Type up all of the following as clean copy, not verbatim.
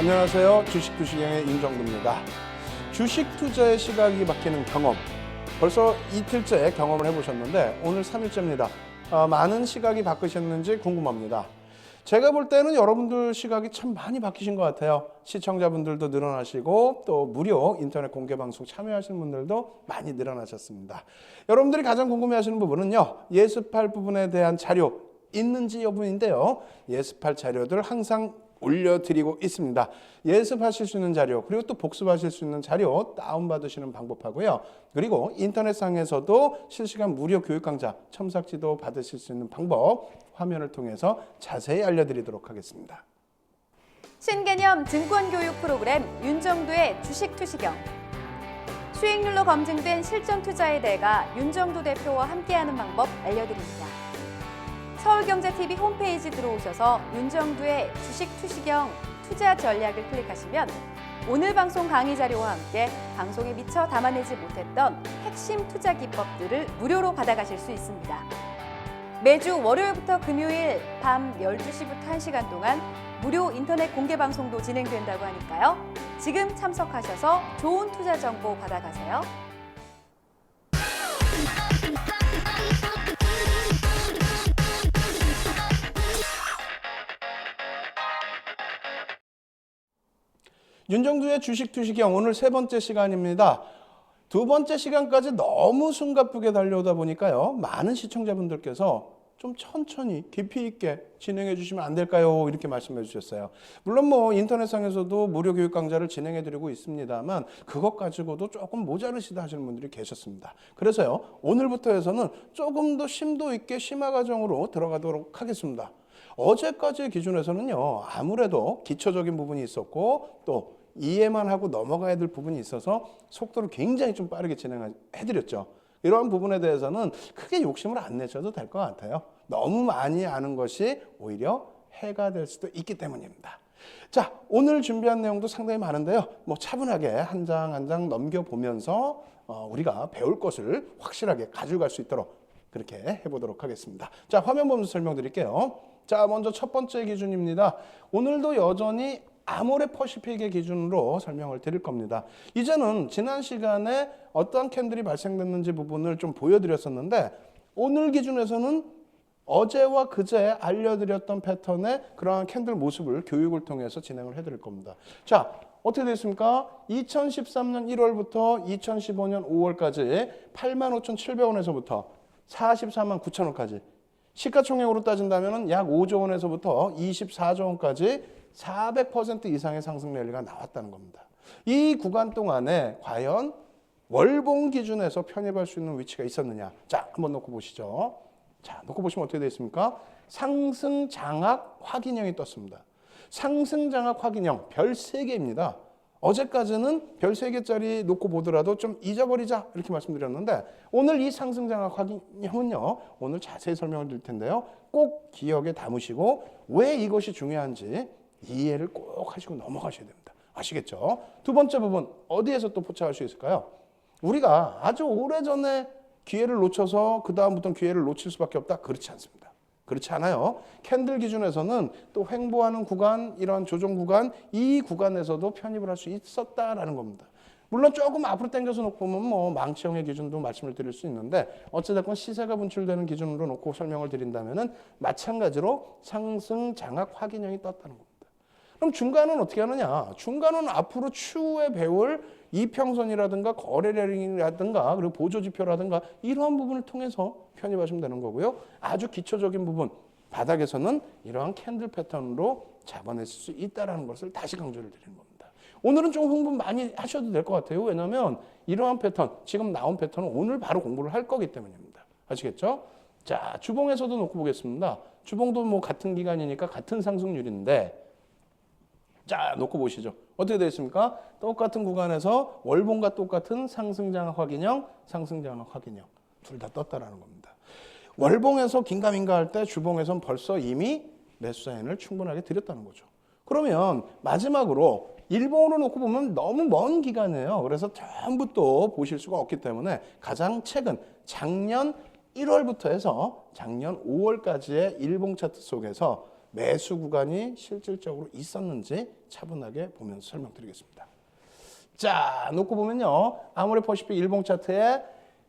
안녕하세요. 주식투시경의 임정두입니다. 주식 투자의 시각이 바뀌는 경험. 벌써 이틀째 경험을 해보셨는데 오늘 3일째입니다. 많은 시각이 바뀌셨는지 궁금합니다. 제가 볼 때는 여러분들 시각이 참 많이 바뀌신 것 같아요. 시청자분들도 늘어나시고 또 무료 인터넷 공개방송 참여하시는 분들도 많이 늘어나셨습니다. 여러분들이 가장 궁금해하시는 부분은요. 예습할 부분에 대한 자료 있는지 여부인데요. 예습할 자료들 항상 올려드리고 있습니다. 예습하실 수 있는 자료 그리고 또 복습하실 수 있는 자료 다운받으시는 방법하고요. 그리고 인터넷상에서도 실시간 무료 교육 강좌 첨삭지도 받으실 수 있는 방법 화면을 통해서 자세히 알려드리도록 하겠습니다. 신개념 증권교육 프로그램 윤정두의 주식투시경. 수익률로 검증된 실전투자의 대가 윤정두 대표와 함께하는 방법 알려드립니다. 서울경제TV 홈페이지 들어오셔서 윤정두의 주식투시경 투자 전략을 클릭하시면 오늘 방송 강의 자료와 함께 방송에 미처 담아내지 못했던 핵심 투자 기법들을 무료로 받아가실 수 있습니다. 매주 월요일부터 금요일 밤 12시부터 1시간 동안 무료 인터넷 공개 방송도 진행된다고 하니까요. 지금 참석하셔서 좋은 투자 정보 받아가세요. 윤정두의 주식투시경 오늘 세 번째 시간입니다. 두 번째 시간까지 너무 숨가쁘게 달려오다 보니까요. 많은 시청자분들께서 좀 천천히 깊이 있게 진행해 주시면 안 될까요? 이렇게 말씀해 주셨어요. 물론 뭐 인터넷상에서도 무료 교육 강좌를 진행해 드리고 있습니다만 그것 가지고도 조금 모자르시다 하시는 분들이 계셨습니다. 그래서요. 오늘부터 해서는 조금 더 심도 있게 심화 과정으로 들어가도록 하겠습니다. 어제까지의 기준에서는요. 아무래도 기초적인 부분이 있었고 또 이해만 하고 넘어가야 될 부분이 있어서 속도를 굉장히 좀 빠르게 진행해드렸죠. 이러한 부분에 대해서는 크게 욕심을 안 내셔도 될 것 같아요. 너무 많이 아는 것이 오히려 해가 될 수도 있기 때문입니다. 자, 오늘 준비한 내용도 상당히 많은데요. 뭐 차분하게 한 장 한 장 넘겨보면서 우리가 배울 것을 확실하게 가져갈 수 있도록 그렇게 해보도록 하겠습니다. 자, 화면 보면서 설명드릴게요. 자, 먼저 첫 번째 기준입니다. 오늘도 여전히 아모레퍼시픽의 기준으로 설명을 드릴 겁니다. 이제는 지난 시간에 어떠한 캔들이 발생됐는지 부분을 좀 보여드렸었는데 오늘 기준에서는 어제와 그제 알려드렸던 패턴의 그러한 캔들 모습을 교육을 통해서 진행을 해드릴 겁니다. 자, 어떻게 됐습니까? 2013년 1월부터 2015년 5월까지 85,700원에서부터 44만 9천원까지 시가총액으로 따진다면 약 5조 원에서부터 24조 원까지 400% 이상의 상승 랠리가 나왔다는 겁니다. 이 구간 동안에 과연 월봉 기준에서 편입할 수 있는 위치가 있었느냐. 자, 한번 놓고 보시죠. 자, 놓고 보시면 어떻게 되어 있습니까? 상승 장악 확인형이 떴습니다. 상승 장악 확인형 별 3개입니다. 어제까지는 별 3개짜리 놓고 보더라도 좀 잊어버리자 이렇게 말씀드렸는데 오늘 이 상승 장악 확인형은요. 오늘 자세히 설명을 드릴 텐데요. 꼭 기억에 담으시고 왜 이것이 중요한지 이해를 꼭 하시고 넘어가셔야 됩니다. 아시겠죠? 두 번째 부분 어디에서 또 포착할 수 있을까요? 우리가 아주 오래전에 기회를 놓쳐서 그 다음부터는 기회를 놓칠 수밖에 없다. 그렇지 않습니다. 그렇지 않아요. 캔들 기준에서는 또 횡보하는 구간, 이런 조정 구간, 이 구간에서도 편입을 할 수 있었다라는 겁니다. 물론 조금 앞으로 당겨서 놓고 보면 뭐 망치형의 기준도 말씀을 드릴 수 있는데 어찌됐건 시세가 분출되는 기준으로 놓고 설명을 드린다면은 마찬가지로 상승 장악 확인형이 떴다는 겁니다. 그럼 중간은 어떻게 하느냐? 중간은 앞으로 추후에 배울 이평선이라든가 거래량이라든가 그리고 보조지표라든가 이러한 부분을 통해서 편입하시면 되는 거고요. 아주 기초적인 부분, 바닥에서는 이러한 캔들 패턴으로 잡아낼 수 있다는 것을 다시 강조를 드리는 겁니다. 오늘은 좀 흥분 많이 하셔도 될 것 같아요. 왜냐하면 이러한 패턴, 지금 나온 패턴은 오늘 바로 공부를 할 거기 때문입니다. 아시겠죠? 자, 주봉에서도 놓고 보겠습니다. 주봉도 뭐 같은 기간이니까 같은 상승률인데 자, 놓고 보시죠. 어떻게 되어 있습니까? 똑같은 구간에서 월봉과 똑같은 상승장악 확인형, 상승장악 확인형 둘 다 떴다라는 겁니다. 월봉에서 긴가민가 할 때 주봉에선 벌써 이미 매수 사인을 충분하게 드렸다는 거죠. 그러면 마지막으로 일봉으로 놓고 보면 너무 먼 기간이에요. 그래서 전부 또 보실 수가 없기 때문에 가장 최근 작년 1월부터 해서 작년 5월까지의 일봉 차트 속에서 매수 구간이 실질적으로 있었는지 차분하게 보면서 설명드리겠습니다. 자, 놓고 보면요. 아모레 퍼시픽 일봉 차트에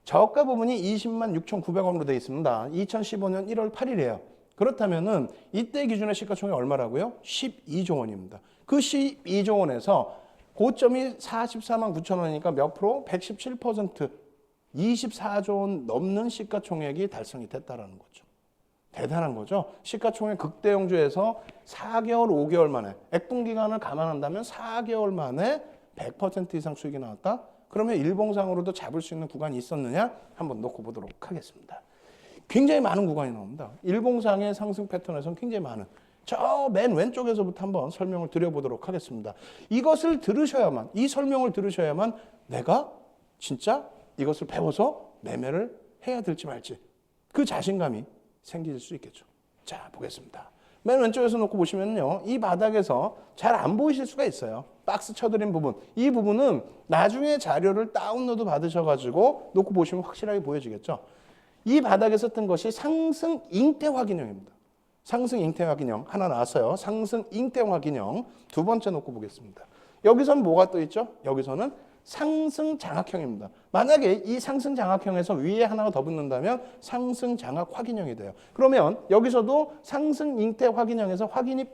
저가 부분이 20만 6,900원으로 되어 있습니다. 2015년 1월 8일이에요. 그렇다면은 이때 기준의 시가총액이 얼마라고요? 12조 원입니다. 그 12조 원에서 고점이 44만 9천 원이니까 몇 프로? 117%, 24조 원 넘는 시가총액이 달성이 됐다라는 거죠. 대단한 거죠. 시가총액 극대형주에서 4개월, 5개월 만에 액분기간을 감안한다면 4개월 만에 100% 이상 수익이 나왔다? 그러면 일봉상으로도 잡을 수 있는 구간이 있었느냐? 한번 놓고 보도록 하겠습니다. 굉장히 많은 구간이 나옵니다. 일봉상의 상승 패턴에서는 굉장히 많은. 저 맨 왼쪽에서부터 한번 설명을 드려보도록 하겠습니다. 이것을 들으셔야만, 이 설명을 들으셔야만 내가 진짜 이것을 배워서 매매를 해야 될지 말지 그 자신감이 생길 수 있겠죠. 자, 보겠습니다. 맨 왼쪽에서 놓고 보시면요. 이 바닥에서 잘 안 보이실 수가 있어요. 박스 쳐드린 부분. 이 부분은 나중에 자료를 다운로드 받으셔가지고 놓고 보시면 확실하게 보여지겠죠. 이 바닥에서 뜬 것이 상승 잉태 확인형입니다. 상승 잉태 확인형 하나 나왔어요. 상승 잉태 확인형 두 번째 놓고 보겠습니다. 여기서는 뭐가 떠 있죠? 여기서는 상승 장악형입니다. 만약에 이 상승 장악형에서 위에 하나가 더 붙는다면 상승 장악 확인형이 돼요. 그러면 여기서도 상승 잉태 확인형에서 확인이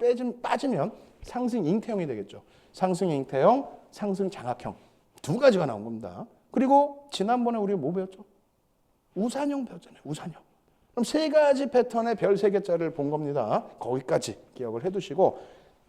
빠지면 상승 잉태형이 되겠죠. 상승 잉태형, 상승 장악형 두 가지가 나온 겁니다. 그리고 지난번에 우리가 뭐 배웠죠? 우산형 배웠잖아요. 우산형. 그럼 세 가지 패턴의 별 3개짜리를 본 겁니다. 거기까지 기억을 해두시고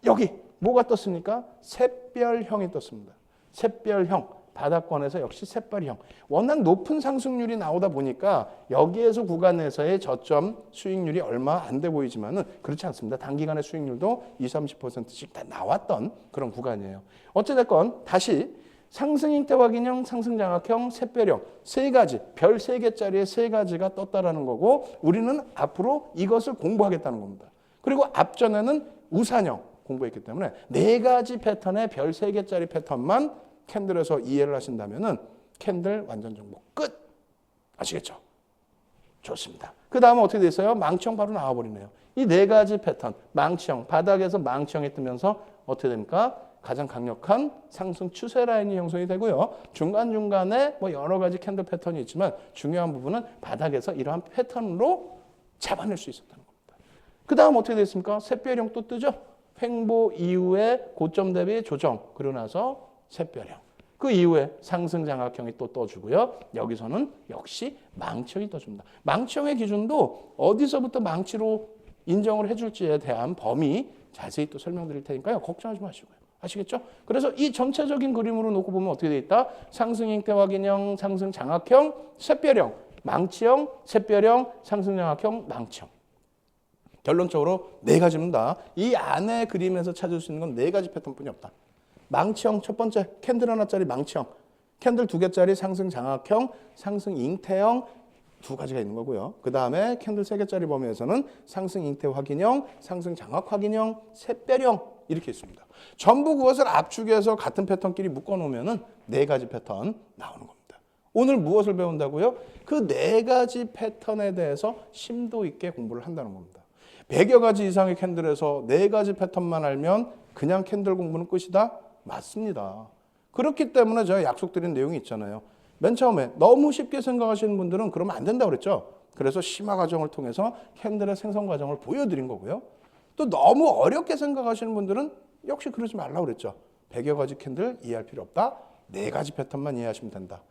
여기 뭐가 떴습니까? 샛별형이 떴습니다. 샛별형, 바닥권에서 역시 샛별형. 워낙 높은 상승률이 나오다 보니까 여기에서 구간에서의 저점 수익률이 얼마 안 돼 보이지만은 그렇지 않습니다. 단기간의 수익률도 20, 30%씩 다 나왔던 그런 구간이에요. 어찌됐건 다시 상승 잉태 확인형, 상승 장악형, 샛별형 세 가지, 별 3개짜리의 세 가지가 떴다라는 거고 우리는 앞으로 이것을 공부하겠다는 겁니다. 그리고 앞전에는 우산형 공부했기 때문에 4가지 패턴의 별 3개짜리 패턴만 캔들에서 이해를 하신다면은 캔들 완전 정보 끝. 아시겠죠? 좋습니다. 그 다음에 어떻게 됐어요? 망치형 바로 나와버리네요. 이 4가지 패턴, 망치형, 바닥에서 망치형이 뜨면서 어떻게 됩니까? 가장 강력한 상승 추세 라인이 형성이 되고요. 중간중간에 뭐 여러 가지 캔들 패턴이 있지만 중요한 부분은 바닥에서 이러한 패턴으로 잡아낼 수 있었다는 겁니다. 그 다음 어떻게 됐습니까? 샛별형 또 뜨죠? 횡보 이후에 고점 대비 조정, 그러고 나서 샛별형. 그 이후에 상승 장악형이 또 떠주고요. 여기서는 역시 망치형이 떠줍니다. 망치형의 기준도 어디서부터 망치로 인정을 해줄지에 대한 범위 자세히 또 설명드릴 테니까요. 걱정하지 마시고요. 아시겠죠? 그래서 이 전체적인 그림으로 놓고 보면 어떻게 돼 있다? 상승 잉태 확인형, 상승 장악형, 샛별형, 망치형, 샛별형, 상승 장악형, 망치형. 결론적으로 4가지입니다. 이 안에 그림에서 찾을 수 있는 건 4가지 패턴뿐이 없다. 망치형 첫 번째 캔들 하나짜리 망치형, 캔들 2개짜리 상승 장악형, 상승 잉태형 2가지가 있는 거고요. 그 다음에 캔들 3개짜리 범위에서는 상승 잉태 확인형, 상승 장악 확인형, 샛별형 이렇게 있습니다. 전부 그것을 압축해서 같은 패턴끼리 묶어놓으면은 4가지 패턴 나오는 겁니다. 오늘 무엇을 배운다고요? 그 4가지 패턴에 대해서 심도 있게 공부를 한다는 겁니다. 100여 가지 이상의 캔들에서 4가지 패턴만 알면 그냥 캔들 공부는 끝이다? 맞습니다. 그렇기 때문에 제가 약속드린 내용이 있잖아요. 맨 처음에 너무 쉽게 생각하시는 분들은 그러면 안 된다고 그랬죠. 그래서 심화 과정을 통해서 캔들의 생성 과정을 보여드린 거고요. 또 너무 어렵게 생각하시는 분들은 역시 그러지 말라고 그랬죠. 100여 가지 캔들 이해할 필요 없다. 4가지 패턴만 이해하시면 된다.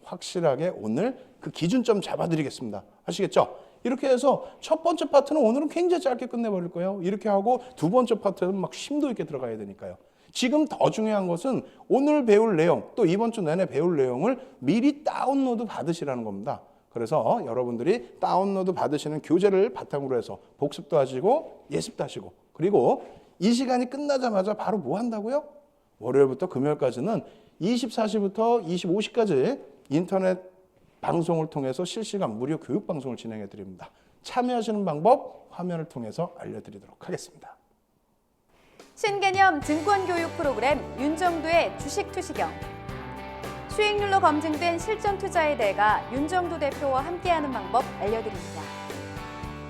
확실하게 오늘 그 기준점 잡아드리겠습니다. 아시겠죠? 이렇게 해서 첫 번째 파트는 오늘은 굉장히 짧게 끝내버릴 거예요. 이렇게 하고 두 번째 파트는 막 심도 있게 들어가야 되니까요. 지금 더 중요한 것은 오늘 배울 내용, 또 이번 주 내내 배울 내용을 미리 다운로드 받으시라는 겁니다. 그래서 여러분들이 다운로드 받으시는 교재를 바탕으로 해서 복습도 하시고 예습도 하시고 그리고 이 시간이 끝나자마자 바로 뭐 한다고요? 월요일부터 금요일까지는 24시부터 25시까지 인터넷 방송을 통해서 실시간 무료 교육 방송을 진행해 드립니다. 참여하시는 방법 화면을 통해서 알려드리도록 하겠습니다. 신개념 증권교육 프로그램 윤정도의 주식투시경. 수익률로 검증된 실전 투자의 대가 윤정도 대표와 함께하는 방법 알려드립니다.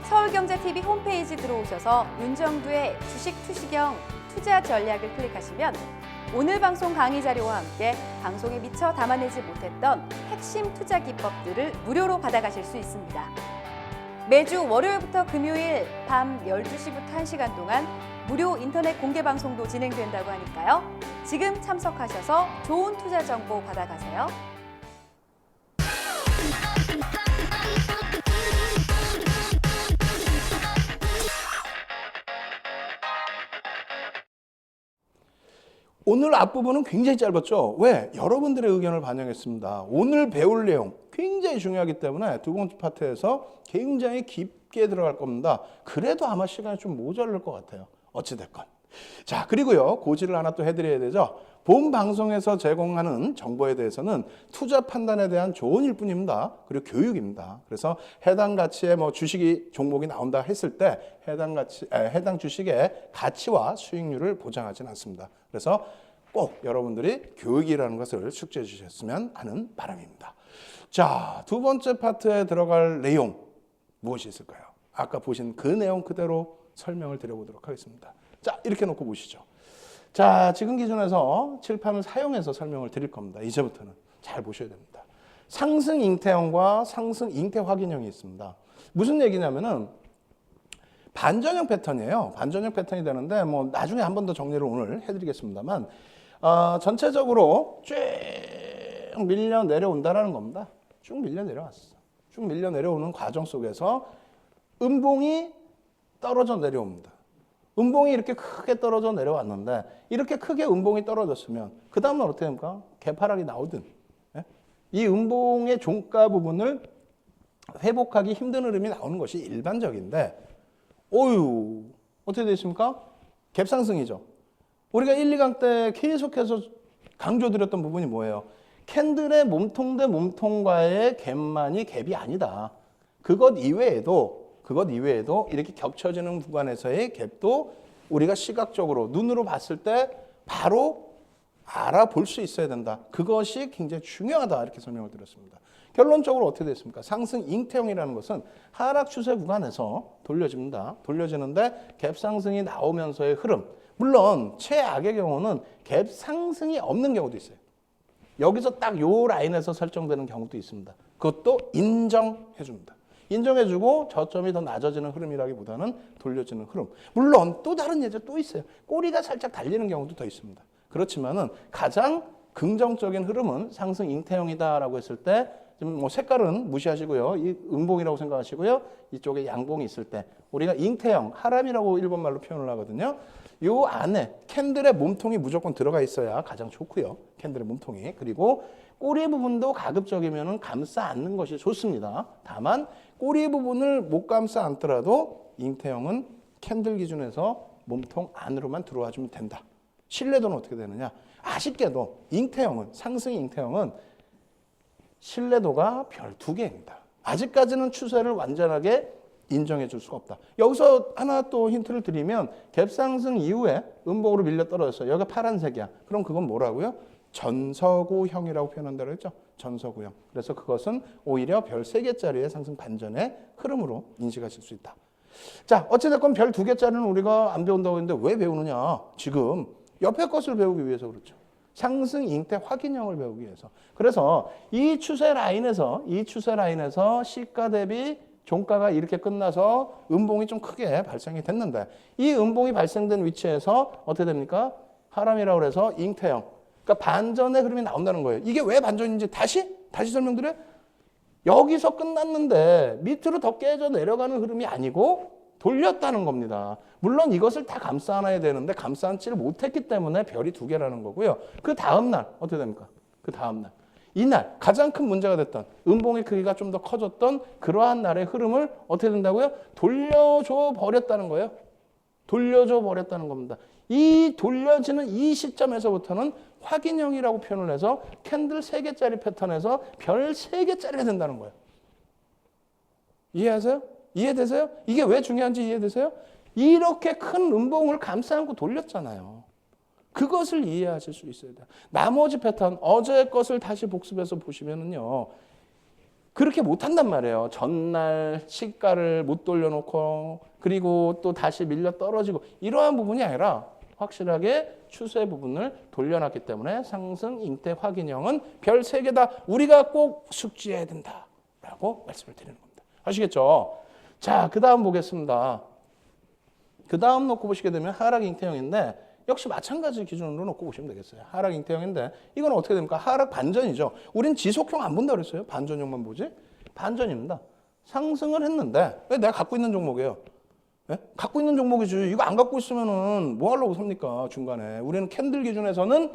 서울경제TV 홈페이지 들어오셔서 윤정두의 주식 투시경 투자 전략을 클릭하시면 오늘 방송 강의 자료와 함께 방송에 미처 담아내지 못했던 핵심 투자 기법들을 무료로 받아가실 수 있습니다. 매주 월요일부터 금요일 밤 12시부터 1시간 동안 무료 인터넷 공개 방송도 진행된다고 하니까요. 지금 참석하셔서 좋은 투자 정보 받아가세요. 오늘 앞부분은 굉장히 짧았죠. 왜? 여러분들의 의견을 반영했습니다. 오늘 배울 내용 굉장히 중요하기 때문에 두 번째 파트에서 굉장히 깊게 들어갈 겁니다. 그래도 아마 시간이 좀 모자랄 것 같아요. 어찌됐건. 자, 그리고요, 고지를 하나 또 해드려야 되죠. 본 방송에서 제공하는 정보에 대해서는 투자 판단에 대한 조언일 뿐입니다. 그리고 교육입니다. 그래서 해당 가치의 주식이 종목이 나온다 했을 때 해당 주식의 가치와 수익률을 보장하지는 않습니다. 그래서 꼭 여러분들이 교육이라는 것을 숙지해 주셨으면 하는 바람입니다. 자, 두 번째 파트에 들어갈 내용 무엇이 있을까요? 아까 보신 그 내용 그대로 설명을 드려보도록 하겠습니다. 자, 이렇게 놓고 보시죠. 자, 지금 기준에서 칠판을 사용해서 설명을 드릴 겁니다. 이제부터는 잘 보셔야 됩니다. 상승 잉태형과 상승 잉태 확인형이 있습니다. 무슨 얘기냐면은 반전형 패턴이에요. 반전형 패턴이 되는데 나중에 한 번 더 정리를 오늘 해드리겠습니다만 전체적으로 쭉 밀려 내려온다라는 겁니다. 쭉 밀려 내려왔어. 쭉 밀려 내려오는 과정 속에서 음봉이 떨어져 내려옵니다. 음봉이 이렇게 크게 떨어져 내려왔는데 이렇게 크게 음봉이 떨어졌으면 그 다음날 어떻게 됩니까? 개파락이 나오든 이 음봉의 종가 부분을 회복하기 힘든 흐름이 나오는 것이 일반적인데 어떻게 되십니까? 갭상승이죠. 우리가 1, 2강 때 계속해서 강조드렸던 부분이 뭐예요? 캔들의 몸통 대 몸통과의 갭만이 갭이 아니다. 그것 이외에도 이렇게 겹쳐지는 구간에서의 갭도 우리가 시각적으로 눈으로 봤을 때 바로 알아볼 수 있어야 된다. 그것이 굉장히 중요하다. 이렇게 설명을 드렸습니다. 결론적으로 어떻게 됐습니까? 상승 잉태형이라는 것은 하락 추세 구간에서 돌려집니다. 돌려지는데 갭 상승이 나오면서의 흐름. 물론 최악의 경우는 갭 상승이 없는 경우도 있어요. 여기서 딱 요 라인에서 설정되는 경우도 있습니다. 그것도 인정해 줍니다. 인정해주고 저점이 더 낮아지는 흐름이라기보다는 돌려지는 흐름. 물론 또 다른 예제 또 있어요. 꼬리가 살짝 달리는 경우도 더 있습니다. 그렇지만은 가장 긍정적인 흐름은 상승 잉태형이다라고 했을 때 지금 색깔은 무시하시고요. 이 음봉이라고 생각하시고요. 이쪽에 양봉이 있을 때 우리가 잉태형, 하람이라고 일본말로 표현을 하거든요. 요 안에 캔들의 몸통이 무조건 들어가 있어야 가장 좋고요. 캔들의 몸통이. 그리고 꼬리 부분도 가급적이면 감싸 안는 것이 좋습니다. 다만 꼬리 부분을 못 감싸 안더라도 잉태형은 캔들 기준에서 몸통 안으로만 들어와 주면 된다. 신뢰도는 어떻게 되느냐? 아쉽게도 잉태형은, 상승 잉태형은 신뢰도가 별 2개입니다. 아직까지는 추세를 완전하게 인정해 줄 수가 없다. 여기서 하나 또 힌트를 드리면 갭상승 이후에 음봉으로 밀려 떨어졌어요. 여기가 파란색이야. 그럼 그건 뭐라고요? 전서구형이라고 표현한다고 했죠. 전서구형. 그래서 그것은 오히려 별 3개짜리의 상승 반전의 흐름으로 인식하실 수 있다. 자, 어찌됐건 별 2개짜리는 우리가 안 배운다고 했는데 왜 배우느냐? 지금 옆에 것을 배우기 위해서 그렇죠. 상승 잉태 확인형을 배우기 위해서. 그래서 이 추세 라인에서 시가 대비 종가가 이렇게 끝나서 음봉이 좀 크게 발생이 됐는데 이 음봉이 발생된 위치에서 어떻게 됩니까? 하람이라고 해서 잉태형. 그러니까 반전의 흐름이 나온다는 거예요. 이게 왜 반전인지 다시 설명드려요. 여기서 끝났는데 밑으로 더 깨져 내려가는 흐름이 아니고 돌렸다는 겁니다. 물론 이것을 다 감싸 안아야 되는데 감싸 안지를 못했기 때문에 별이 2개라는 거고요. 그 다음날 어떻게 됩니까? 그 다음날. 이날 가장 큰 문제가 됐던 음봉의 크기가 좀 더 커졌던 그러한 날의 흐름을 어떻게 된다고요? 돌려줘 버렸다는 거예요. 돌려줘 버렸다는 겁니다. 이 돌려지는 이 시점에서부터는 확인형이라고 표현을 해서 캔들 3개짜리 패턴에서 별 3개짜리가 된다는 거예요. 이해하세요? 이해되세요? 이게 왜 중요한지 이해되세요? 이렇게 큰 음봉을 감싸 안고 돌렸잖아요. 그것을 이해하실 수 있어야 돼요. 나머지 패턴, 어제 것을 다시 복습해서 보시면은요. 그렇게 못한단 말이에요. 전날 시가를 못 돌려놓고 그리고 또 다시 밀려 떨어지고 이러한 부분이 아니라 확실하게 추세 부분을 돌려놨기 때문에 상승 잉태 확인형은 별 3개다. 우리가 꼭 숙지해야 된다라고 말씀을 드리는 겁니다. 아시겠죠? 자, 그 다음 보겠습니다. 그 다음 놓고 보시게 되면 하락 잉태형인데 역시 마찬가지 기준으로 놓고 보시면 되겠어요. 하락 잉태형인데 이건 어떻게 됩니까? 하락 반전이죠. 우린 지속형 안 본다 그랬어요. 반전형만 보지? 반전입니다. 상승을 했는데 왜 내가 갖고 있는 종목이에요? 예? 갖고 있는 종목이지. 이거 안 갖고 있으면은 뭐 하려고 삽니까? 중간에. 우리는 캔들 기준에서는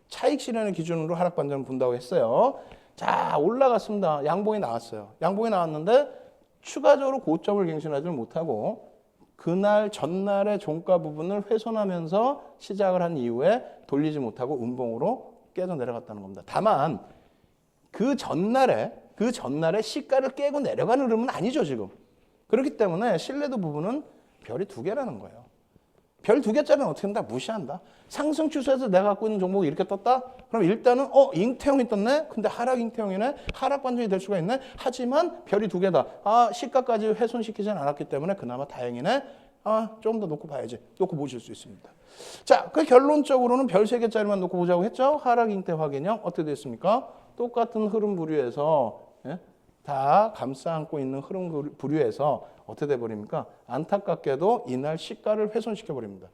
차익 실현의 기준으로 하락 반전을 본다고 했어요. 자, 올라갔습니다. 양봉이 나왔어요. 양봉이 나왔는데 추가적으로 고점을 갱신하지 못하고 그날 전날의 종가 부분을 훼손하면서 시작을 한 이후에 돌리지 못하고 음봉으로 깨져 내려갔다는 겁니다. 다만 그 전날에 시가를 깨고 내려가는 흐름은 아니죠, 지금. 그렇기 때문에 신뢰도 부분은 별이 2개라는 거예요. 별 2개짜리는 어떻게 한다? 무시한다. 상승 추세에서 내가 갖고 있는 종목이 이렇게 떴다? 그럼 일단은 잉태형이 떴네? 근데 하락 잉태형이네? 하락 반전이 될 수가 있네? 하지만 별이 2개다. 아, 시가까지 훼손시키진 않았기 때문에 그나마 다행이네? 아, 좀 더 놓고 봐야지. 놓고 보실 수 있습니다. 자, 그 결론적으로는 별 3개짜리만 놓고 보자고 했죠? 하락 잉태 확인형 어떻게 됐습니까? 똑같은 흐름 부류에서 다 감싸 안고 있는 흐름 부류에서 어떻게 돼버립니까? 안타깝게도 이날 시가를 훼손시켜버립니다.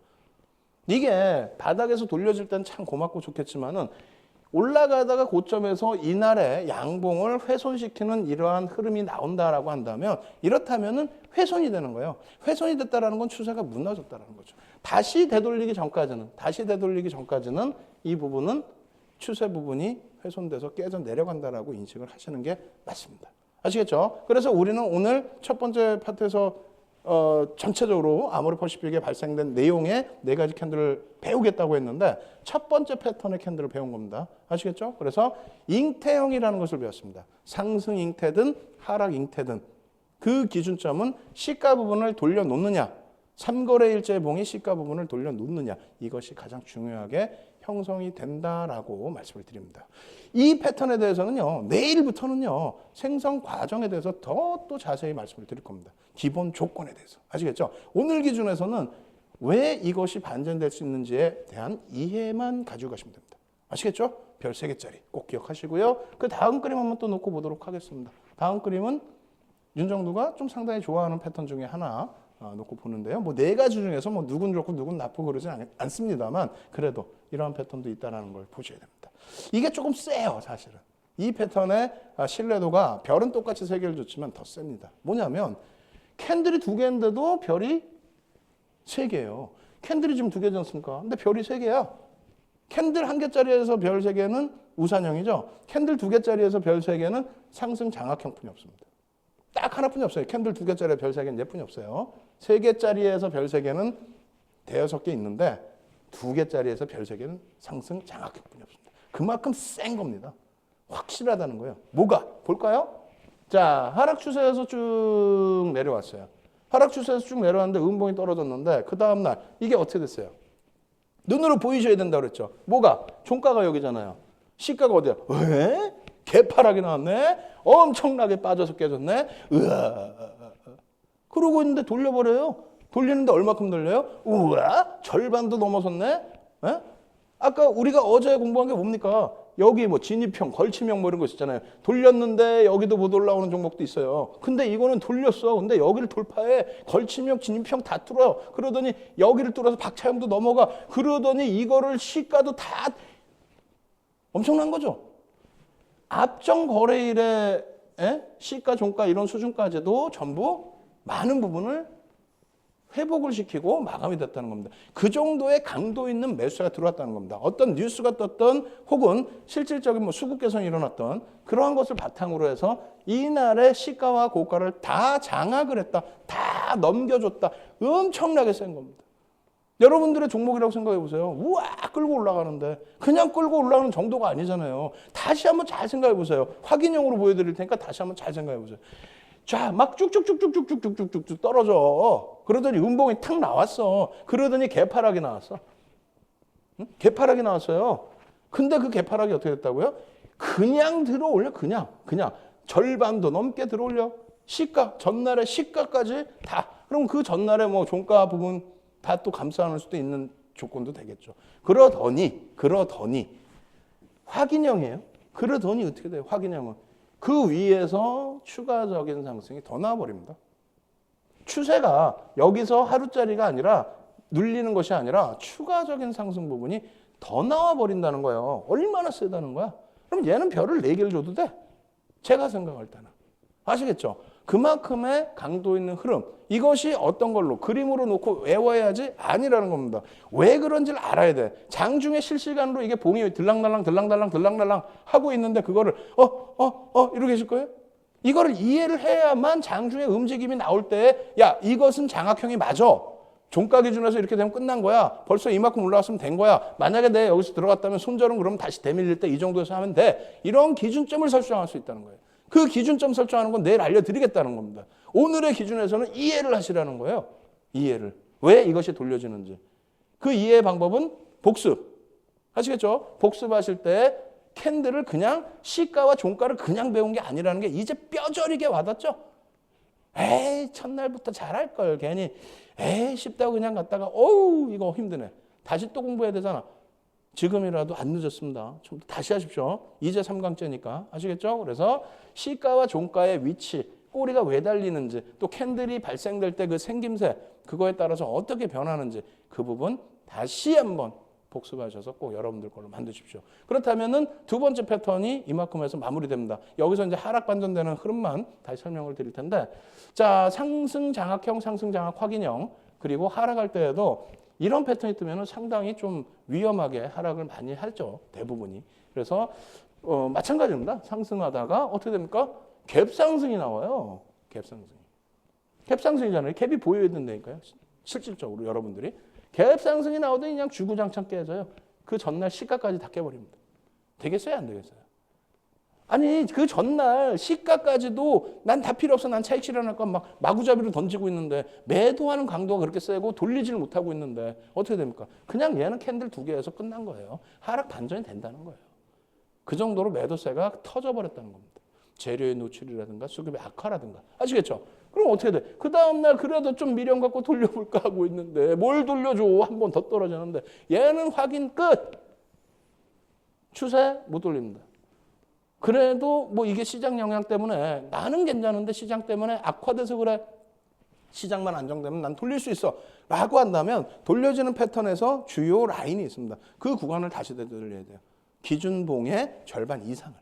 이게 바닥에서 돌려질 땐 참 고맙고 좋겠지만은 올라가다가 고점에서 이날의 양봉을 훼손시키는 이러한 흐름이 나온다라고 한다면 이렇다면은 훼손이 되는 거예요. 훼손이 됐다라는 건 추세가 무너졌다라는 거죠. 다시 되돌리기 전까지는 이 부분은 추세 부분이 훼손돼서 깨져 내려간다라고 인식을 하시는 게 맞습니다. 아시겠죠? 그래서 우리는 오늘 첫 번째 파트에서 전체적으로 아모레퍼시픽에 발생된 내용의 4가지 캔들을 배우겠다고 했는데 첫 번째 패턴의 캔들을 배운 겁니다. 아시겠죠? 그래서 잉태형이라는 것을 배웠습니다. 상승 잉태든 하락 잉태든 그 기준점은 시가 부분을 돌려놓느냐 3거래일째 봉이 시가 부분을 돌려놓느냐 이것이 가장 중요하게 형성이 된다라고 말씀을 드립니다. 이 패턴에 대해서는요. 내일부터는요. 생성 과정에 대해서 더 또 자세히 말씀을 드릴 겁니다. 기본 조건에 대해서. 아시겠죠? 오늘 기준에서는 왜 이것이 반전될 수 있는지에 대한 이해만 가지고 가시면 됩니다. 아시겠죠? 별 3개짜리 꼭 기억하시고요. 그 다음 그림 한번 또 놓고 보도록 하겠습니다. 다음 그림은 윤정두가 좀 상당히 좋아하는 패턴 중에 하나 놓고 보는데요. 뭐 4가지 중에서 뭐 누군 좋고 누군 나쁘고 그러진 않습니다만 그래도 이러한 패턴도 있다는 걸 보셔야 됩니다. 이게 조금 세요, 사실은. 이 패턴의 신뢰도가 별은 똑같이 3개를 줬지만 더 셉니다. 뭐냐면 캔들이 2개인데도 별이 3개예요. 캔들이 지금 2개지 않습니까? 근데 별이 3개야. 캔들 1개짜리에서 별 3개는 우산형이죠. 캔들 2개짜리에서 별 3개는 상승 장악형뿐이 없습니다. 딱 하나뿐이 없어요. 캔들 2개짜리에 별 3개는 얘뿐이 없어요. 3개짜리에서 별 3개는 5개 있는데 2개짜리에서 별 3개는 상승 장악형뿐이 없습니다. 그만큼 센 겁니다. 확실하다는 거예요. 뭐가? 볼까요? 자, 하락 추세에서 쭉 내려왔어요. 하락 추세에서 쭉 내려왔는데 음봉이 떨어졌는데 그 다음날 이게 어떻게 됐어요? 눈으로 보이셔야 된다고 그랬죠. 뭐가? 종가가 여기잖아요. 시가가 어디야? 왜? 개파락이 나왔네? 엄청나게 빠져서 깨졌네? 으아. 그러고 있는데 돌려버려요. 돌리는데 얼마큼 돌려요? 우와, 절반도 넘어섰네? 에? 아까 우리가 어제 공부한 게 뭡니까? 여기 뭐 진입형, 걸침형 뭐 이런 거 있었잖아요. 돌렸는데 여기도 못 올라오는 종목도 있어요. 근데 이거는 돌렸어. 근데 여기를 돌파해. 걸침형, 진입형 다 뚫어요. 그러더니 여기를 뚫어서 박차형도 넘어가. 그러더니 이거를 시가도 다 엄청난 거죠. 앞전 거래일에 시가, 종가 이런 수준까지도 전부 많은 부분을 회복을 시키고 마감이 됐다는 겁니다. 그 정도의 강도 있는 매수가 들어왔다는 겁니다. 어떤 뉴스가 떴던 혹은 실질적인 뭐 수급 개선이 일어났던 그러한 것을 바탕으로 해서 이날의 시가와 고가를 다 장악을 했다. 다 넘겨줬다. 엄청나게 센 겁니다. 여러분들의 종목이라고 생각해 보세요. 우와 끌고 올라가는데 그냥 끌고 올라가는 정도가 아니잖아요. 다시 한번 잘 생각해 보세요. 확인형으로 보여드릴 테니까 다시 한번 잘 생각해 보세요. 자, 막 쭉쭉쭉쭉쭉쭉쭉쭉 떨어져. 그러더니 음봉이 탁 나왔어. 그러더니 개파락이 나왔어. 응? 개파락이 나왔어요. 근데 그 개파락이 어떻게 됐다고요? 그냥 들어 올려. 그냥. 절반도 넘게 들어올려. 시가, 전날의 시가까지 다. 그럼 그 전날에 뭐 종가 부분 다 또 감소할 수도 있는 조건도 되겠죠. 그러더니 확인형이에요. 그러더니 어떻게 돼요? 확인형은 그 위에서 추가적인 상승이 더 나와버립니다. 추세가 여기서 하루짜리가 아니라 눌리는 것이 아니라 추가적인 상승 부분이 더 나와버린다는 거예요. 얼마나 세다는 거야? 그럼 얘는 별을 4개를 줘도 돼. 제가 생각할 때는. 아시겠죠? 그만큼의 강도 있는 흐름. 이것이 어떤 걸로 그림으로 놓고 외워야지 아니라는 겁니다. 왜 그런지를 알아야 돼. 장중에 실시간으로 이게 봉이 들랑달랑 하고 있는데 그거를 이러고 계실 거예요? 이거를 이해를 해야만 장중에 움직임이 나올 때 야, 이것은 장악형이 맞아. 종가 기준에서 이렇게 되면 끝난 거야. 벌써 이만큼 올라왔으면 된 거야. 만약에 내가 여기서 들어갔다면 손절은 그러면 다시 대밀릴 때 이 정도에서 하면 돼. 이런 기준점을 설정할 수 있다는 거예요. 그 기준점 설정하는 건 내일 알려드리겠다는 겁니다. 오늘의 기준에서는 이해를 하시라는 거예요. 이해를. 왜 이것이 돌려지는지. 그 이해의 방법은 복습. 아시겠죠? 복습하실 때 캔들을 그냥 시가와 종가를 그냥 배운 게 아니라는 게 이제 뼈저리게 와닿죠? 에이, 첫날부터 잘할 걸. 괜히 에이, 쉽다고 그냥 갔다가 어우, 이거 힘드네. 다시 또 공부해야 되잖아. 지금이라도 안 늦었습니다. 좀 다시 하십시오. 이제 3강째니까. 아시겠죠? 그래서 시가와 종가의 위치, 꼬리가 왜 달리는지, 또 캔들이 발생될 때 그 생김새, 그거에 따라서 어떻게 변하는지 그 부분 다시 한번 복습하셔서 꼭 여러분들 걸로 만드십시오. 그렇다면은 두 번째 패턴이 이만큼 해서 마무리됩니다. 여기서 이제 하락 반전되는 흐름만 다시 설명을 드릴 텐데, 자, 상승 장악형, 상승 장악 확인형, 그리고 하락할 때에도 이런 패턴이 뜨면 상당히 좀 위험하게 하락을 많이 하죠. 대부분이. 그래서 마찬가지입니다. 상승하다가 어떻게 됩니까? 갭상승이 나와요. 갭상승이잖아요. 갭이 보여야 된다니까요. 실질적으로 여러분들이. 갭상승이 나오더니 그냥 주구장창 깨져요. 그 전날 시가까지 다 깨버립니다. 되겠어요? 안 되겠어요? 아니 그 전날 시가까지도 난 다 필요 없어. 난 차익 실현할 건 막 마구잡이로 던지고 있는데 매도하는 강도가 그렇게 세고 돌리지를 못하고 있는데 어떻게 됩니까? 그냥 얘는 캔들 2개에서 끝난 거예요. 하락 반전이 된다는 거예요. 그 정도로 매도세가 터져버렸다는 겁니다. 재료의 노출이라든가 수급의 악화라든가. 아시겠죠? 그럼 어떻게 돼? 그 다음날 그래도 좀 미련 갖고 돌려볼까 하고 있는데 뭘 돌려줘? 한 번 더 떨어지는데 얘는 확인 끝. 추세 못 돌립니다. 그래도 뭐 이게 시장 영향 때문에 나는 괜찮은데 시장 때문에 악화돼서 그래. 시장만 안정되면 난 돌릴 수 있어. 라고 한다면 돌려지는 패턴에서 주요 라인이 있습니다. 그 구간을 다시 되돌려야 돼요. 기준봉의 절반 이상을.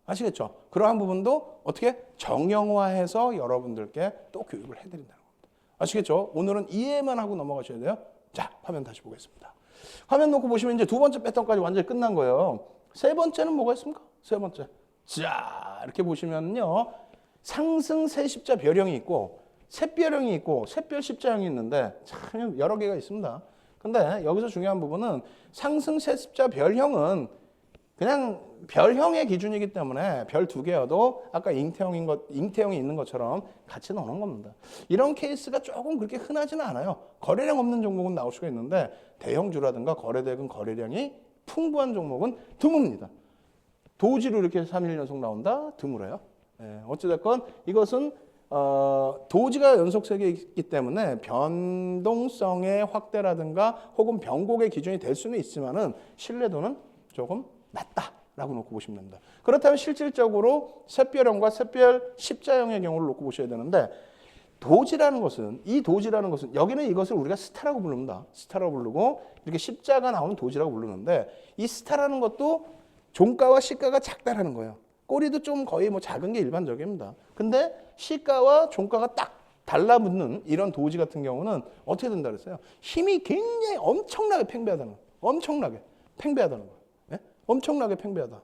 아시겠죠? 그러한 부분도 어떻게 정형화해서 여러분들께 또 교육을 해드린다는 겁니다. 아시겠죠? 오늘은 이해만 하고 넘어가셔야 돼요. 자, 화면 다시 보겠습니다. 화면 놓고 보시면 이제 두 번째 패턴까지 완전히 끝난 거예요. 세 번째는 뭐가 있습니까? 세 번째. 자, 이렇게 보시면요. 상승 세십자 별형이 있고 샛별형이 있고 샛별 십자형이 있는데 참 여러 개가 있습니다. 근데 여기서 중요한 부분은 상승 세십자 별형은 그냥 별형의 기준이기 때문에 별 2개여도 아까 잉태형이 있는 것처럼 같이 넣는 겁니다. 이런 케이스가 조금 그렇게 흔하지는 않아요. 거래량 없는 종목은 나올 수가 있는데 대형주라든가 거래대금 거래량이 풍부한 종목은 드뭅니다. 도지로 이렇게 3일 연속 나온다? 드물어요. 예, 어찌됐건 이것은 도지가 연속 세계에 있기 때문에 변동성의 확대라든가 혹은 변곡의 기준이 될 수는 있지만은 신뢰도는 조금 낮다라고 놓고 보시면 됩니다. 그렇다면 실질적으로 샛별형과 샛별 십자형의 경우를 놓고 보셔야 되는데 도지라는 것은 여기는 이것을 우리가 스타라고 부릅니다. 스타라고 부르고 이렇게 십자가 나오는 도지라고 부르는데 이 스타라는 것도 종가와 시가가 작다라는 거예요. 꼬리도 좀 거의 뭐 작은 게 일반적입니다. 근데 시가와 종가가 딱 달라붙는 이런 도지 같은 경우는 어떻게 된다 그랬어요? 힘이 굉장히 엄청나게 팽배하다는 거예요. 엄청나게 팽배하다는 거예요. 네? 엄청나게 팽배하다.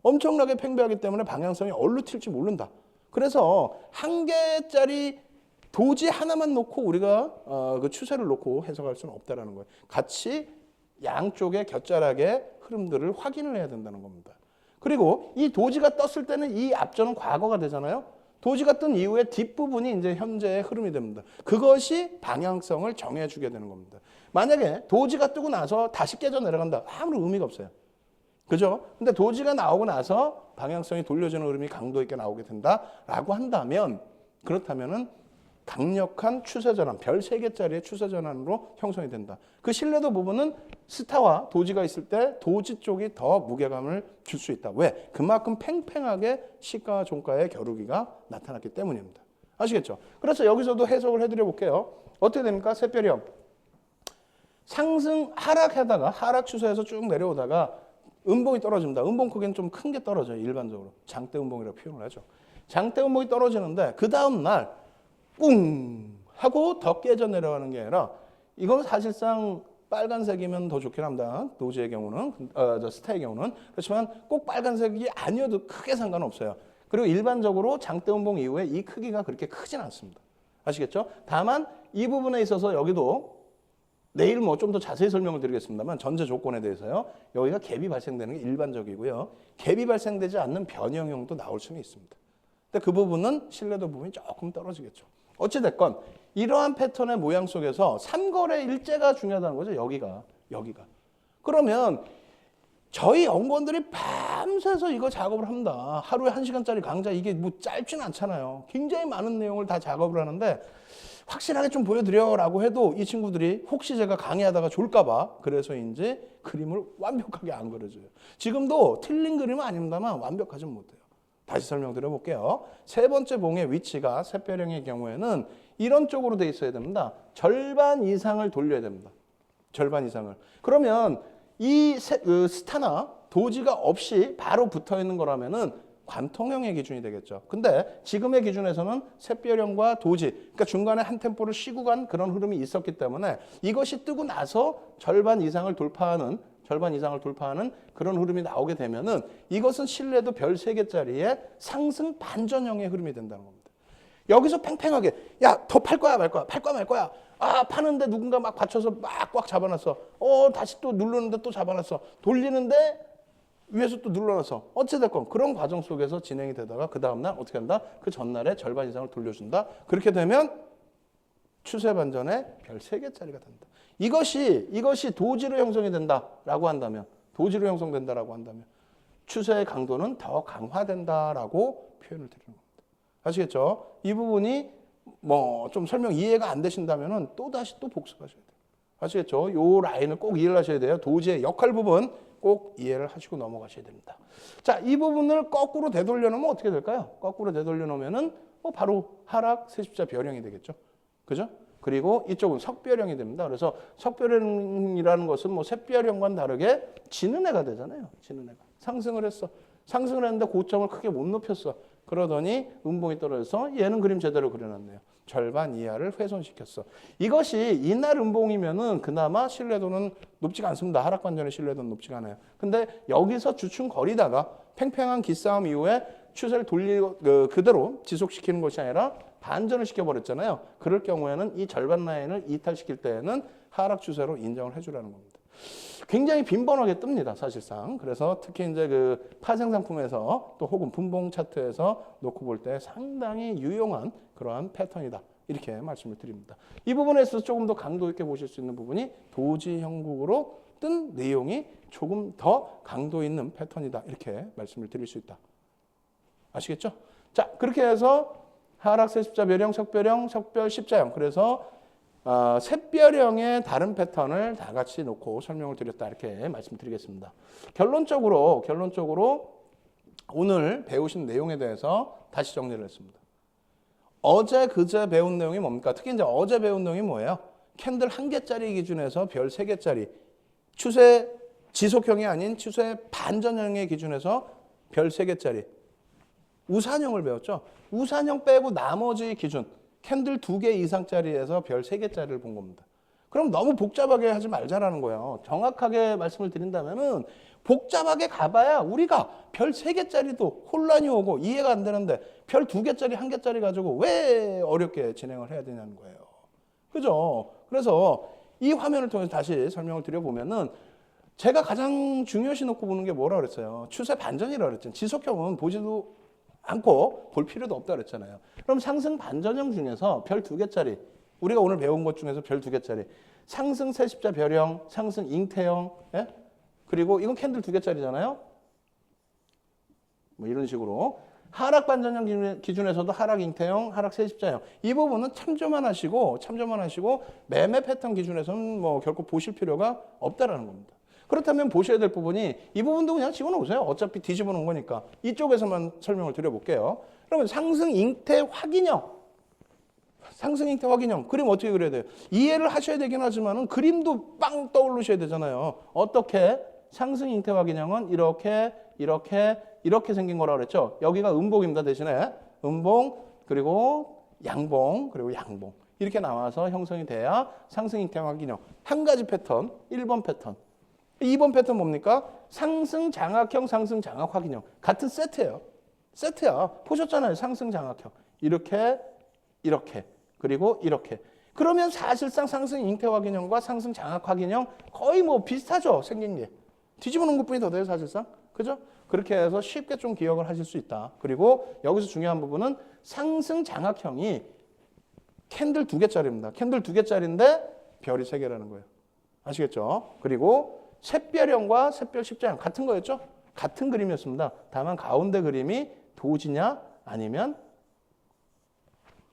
엄청나게 팽배하기 때문에 방향성이 어디로 튈지 모른다. 그래서 한 개짜리 도지 하나만 놓고 우리가 그 추세를 놓고 해석할 수는 없다라는 거예요. 같이 양쪽의 곁자락의 흐름들을 확인을 해야 된다는 겁니다. 그리고 이 도지가 떴을 때는 이 앞전은 과거가 되잖아요. 도지가 뜬 이후에 뒷부분이 이제 현재의 흐름이 됩니다. 그것이 방향성을 정해주게 되는 겁니다. 만약에 도지가 뜨고 나서 다시 깨져 내려간다. 아무런 의미가 없어요. 그죠? 근데 도지가 나오고 나서 방향성이 돌려지는 흐름이 강도 있게 나오게 된다라고 한다면 그렇다면은 강력한 추세 전환, 별 3개짜리의 추세 전환으로 형성이 된다. 그 신뢰도 부분은 스타와 도지가 있을 때 도지 쪽이 더 무게감을 줄 수 있다. 왜? 그만큼 팽팽하게 시가와 종가의 겨루기가 나타났기 때문입니다. 아시겠죠? 그래서 여기서도 해석을 해드려 볼게요. 어떻게 됩니까? 샛별형. 상승 하락하다가 하락 추세에서 쭉 내려오다가 음봉이 떨어집니다. 음봉 크기는 좀 큰 게 떨어져요. 일반적으로. 장대 음봉이라고 표현을 하죠. 장대 음봉이 떨어지는데 그 다음 날 꿍 하고 더 깨져 내려가는 게 아니라 이건 사실상 빨간색이면 더 좋긴 합니다. 도지의 경우는, 스타의 경우는. 그렇지만 꼭 빨간색이 아니어도 크게 상관없어요. 그리고 일반적으로 장대 음봉 이후에 이 크기가 그렇게 크진 않습니다. 아시겠죠? 다만 이 부분에 있어서 여기도 내일 뭐 좀 더 자세히 설명을 드리겠습니다만 전제 조건에 대해서요. 여기가 갭이 발생되는 게 일반적이고요. 갭이 발생되지 않는 변형형도 나올 수는 있습니다. 근데 그 부분은 신뢰도 부분이 조금 떨어지겠죠. 어찌됐건 이러한 패턴의 모양 속에서 3거래 일제가 중요하다는 거죠. 여기가. 그러면 저희 연구원들이 밤새서 이거 작업을 합니다. 하루에 1시간짜리 강좌 이게 뭐 짧진 않잖아요. 굉장히 많은 내용을 다 작업을 하는데 확실하게 좀 보여드려라고 해도 이 친구들이 혹시 제가 강의하다가 졸까봐 그래서인지 그림을 완벽하게 안 그려줘요. 지금도 틀린 그림은 아닙니다만 완벽하진 못해요. 다시 설명드려 볼게요. 세 번째 봉의 위치가 샛별형의 경우에는 이런 쪽으로 돼 있어야 됩니다. 절반 이상을 돌려야 됩니다. 절반 이상을. 그러면 이 스타나 도지가 없이 바로 붙어 있는 거라면은 관통형의 기준이 되겠죠. 근데 지금의 기준에서는 샛별형과 도지, 그러니까 중간에 한 템포를 쉬고 간 그런 흐름이 있었기 때문에 이것이 뜨고 나서 절반 이상을 돌파하는 그런 흐름이 나오게 되면은 이것은 신뢰도 별 3개짜리의 상승 반전형의 흐름이 된다는 겁니다. 여기서 팽팽하게 야, 더 팔 거야 말 거야? 팔 거야 말 거야? 아, 파는데 누군가 막 받쳐서 막 꽉 잡아놨어. 다시 또 누르는데 또 잡아놨어. 돌리는데 위에서 또 눌러놔서 어찌됐건 그런 과정 속에서 진행이 되다가 그 다음날 어떻게 한다? 그 전날에 절반 이상을 돌려준다. 그렇게 되면 추세 반전에 별 3개짜리가 된다. 이것이 도지로 형성이 된다라고 한다면 추세의 강도는 더 강화된다라고 표현을 드리는 겁니다. 아시겠죠? 이 부분이 뭐 좀 설명 이해가 안 되신다면은 또 다시 또 복습하셔야 돼요. 아시겠죠? 요 라인을 꼭 이해를 하셔야 돼요. 도지의 역할 부분 꼭 이해를 하시고 넘어가셔야 됩니다. 자, 이 부분을 거꾸로 되돌려 놓으면 어떻게 될까요? 거꾸로 되돌려 놓으면은 바로 하락 세십자 별형이 되겠죠. 그죠? 그리고 이쪽은 석별형이 됩니다. 그래서 석별형이라는 것은 뭐 샛별형과는 다르게 지는 애가 되잖아요. 지는 애가. 상승을 했는데 고점을 크게 못 높였어. 그러더니 음봉이 떨어져서 얘는 그림 제대로 그려놨네요. 절반 이하를 훼손시켰어. 이것이 이날 음봉이면은 그나마 신뢰도는 높지가 않습니다. 하락 반전의 신뢰도는 높지가 않아요. 근데 여기서 주춤거리다가 팽팽한 기싸움 이후에 추세를 그대로 지속시키는 것이 아니라 반전을 시켜버렸잖아요. 그럴 경우에는 이 절반 라인을 이탈시킬 때에는 하락 추세로 인정을 해주라는 겁니다. 굉장히 빈번하게 뜹니다, 사실상. 그래서 특히 이제 그 파생 상품에서 또 혹은 분봉 차트에서 놓고 볼 때 상당히 유용한 그러한 패턴이다. 이렇게 말씀을 드립니다. 이 부분에 있어서 조금 더 강도 있게 보실 수 있는 부분이 도지 형국으로 뜬 내용이 조금 더 강도 있는 패턴이다. 이렇게 말씀을 드릴 수 있다. 아시겠죠? 자, 그렇게 해서 하락 세십자 별형, 석별형, 석별 십자형. 그래서 샛별형의 다른 패턴을 다 같이 놓고 설명을 드렸다. 이렇게 말씀드리겠습니다. 결론적으로 오늘 배우신 내용에 대해서 다시 정리를 했습니다. 어제 그제 배운 내용이 뭡니까? 특히 이제 어제 배운 내용이 뭐예요? 캔들 1개짜리 기준에서 별 3개짜리 추세 지속형이 아닌 추세 반전형의 기준에서 별 3개짜리 우산형을 배웠죠. 우산형 빼고 나머지 기준 캔들 2개 이상짜리에서 별 3개짜리를 본 겁니다. 그럼 너무 복잡하게 하지 말자라는 거예요. 정확하게 말씀을 드린다면은 복잡하게 가봐야 우리가 별 3개짜리도 혼란이 오고 이해가 안 되는데 별 2개짜리, 1개짜리 가지고 왜 어렵게 진행을 해야 되냐는 거예요. 그죠? 그래서 이 화면을 통해서 다시 설명을 드려보면은 제가 가장 중요시 놓고 보는 게 뭐라 그랬어요? 추세 반전이라고 그랬잖아요. 지속형은 보지도 않고 볼 필요도 없다 그랬잖아요. 그럼 상승 반전형 중에서 별 2개짜리 우리가 오늘 배운 것 중에서 별 2개짜리 상승 세십자 별형, 상승 잉태형, 예? 그리고 이건 캔들 2개짜리잖아요. 뭐 이런 식으로. 하락 반전형 기준에서도 하락 잉태형, 하락 세십자형. 이 부분은 참조만 하시고 매매 패턴 기준에서는 뭐 결코 보실 필요가 없다라는 겁니다. 그렇다면 보셔야 될 부분이 이 부분도 그냥 집어넣으세요. 어차피 뒤집어 놓은 거니까. 이쪽에서만 설명을 드려볼게요. 그러면 상승 잉태 확인형. 상승 잉태 확인형. 그림 어떻게 그려야 돼요? 이해를 하셔야 되긴 하지만은 그림도 빵 떠오르셔야 되잖아요. 어떻게? 상승 잉태 확인형은 이렇게 생긴 거라고 그랬죠. 여기가 음봉입니다. 대신에 음봉 그리고 양봉 그리고 양봉 이렇게 나와서 형성이 돼야 상승 잉태 확인형. 한 가지 패턴, 1번 패턴. 2번 패턴 뭡니까? 상승 장악형, 상승 장악 확인형. 같은 세트예요. 세트야. 보셨잖아요. 상승 장악형. 이렇게 그리고 이렇게. 그러면 사실상 상승 잉태 확인형과 상승 장악 확인형 거의 뭐 비슷하죠. 생긴 게. 뒤집어 놓은 것뿐이 더 돼요. 사실상. 그죠? 그렇게 해서 쉽게 좀 기억을 하실 수 있다. 그리고 여기서 중요한 부분은 상승 장악형이 캔들 2개짜리입니다. 캔들 2개짜리인데 별이 3개라는 거예요. 아시겠죠? 그리고 샛별형과 샛별 십자형 같은 거였죠? 같은 그림이었습니다. 다만 가운데 그림이 도지냐 아니면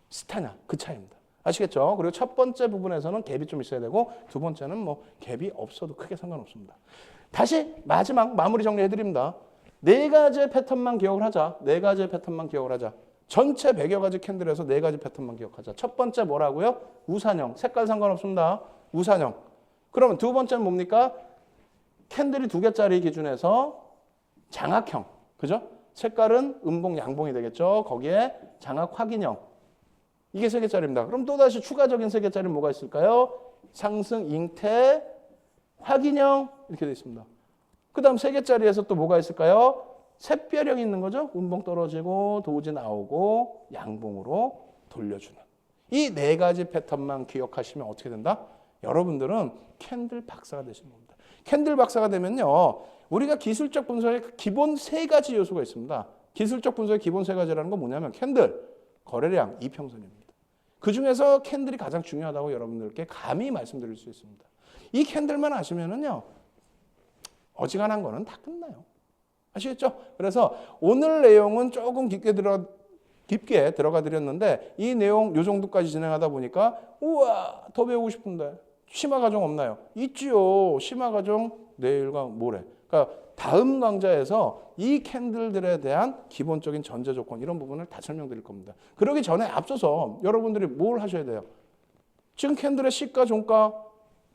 스타냐 그 차이입니다. 아시겠죠? 그리고 첫 번째 부분에서는 갭이 좀 있어야 되고 두 번째는 뭐 갭이 없어도 크게 상관없습니다. 다시 마지막 마무리 정리해드립니다. 4가지의 패턴만 기억을 하자. 4가지의 패턴만 기억을 하자. 전체 100여 가지 캔들에서 4가지 패턴만 기억하자. 첫 번째 뭐라고요? 우산형. 색깔 상관없습니다. 우산형. 그러면 두 번째는 뭡니까? 캔들이 2개짜리 기준에서 장악형. 그죠? 색깔은 음봉, 양봉이 되겠죠. 거기에 장악 확인형. 이게 3개짜리입니다. 그럼 또다시 추가적인 3개짜리 뭐가 있을까요? 상승, 잉태, 확인형 이렇게 되어 있습니다. 그 다음 3개짜리에서 또 뭐가 있을까요? 샛별형이 있는 거죠. 음봉 떨어지고 도지 나오고 양봉으로 돌려주는. 이 4가지 패턴만 기억하시면 어떻게 된다? 여러분들은 캔들 박사가 되시는 겁니다. 캔들 박사가 되면요. 우리가 기술적 분석의 기본 3가지 요소가 있습니다. 기술적 분석의 기본 3가지라는 건 뭐냐면 캔들, 거래량, 이평선입니다. 그중에서 캔들이 가장 중요하다고 여러분들께 감히 말씀드릴 수 있습니다. 이 캔들만 아시면은요. 어지간한 거는 다 끝나요. 아시겠죠? 그래서 오늘 내용은 조금 깊게 들어가 드렸는데 이 내용 요 정도까지 진행하다 보니까 우와 더 배우고 싶은데 심화 과정 없나요? 있지요. 심화 과정 내일과 모레. 그러니까 다음 강좌에서 이 캔들들에 대한 기본적인 전제 조건 이런 부분을 다 설명드릴 겁니다. 그러기 전에 앞서서 여러분들이 뭘 하셔야 돼요? 지금 캔들의 시가, 종가,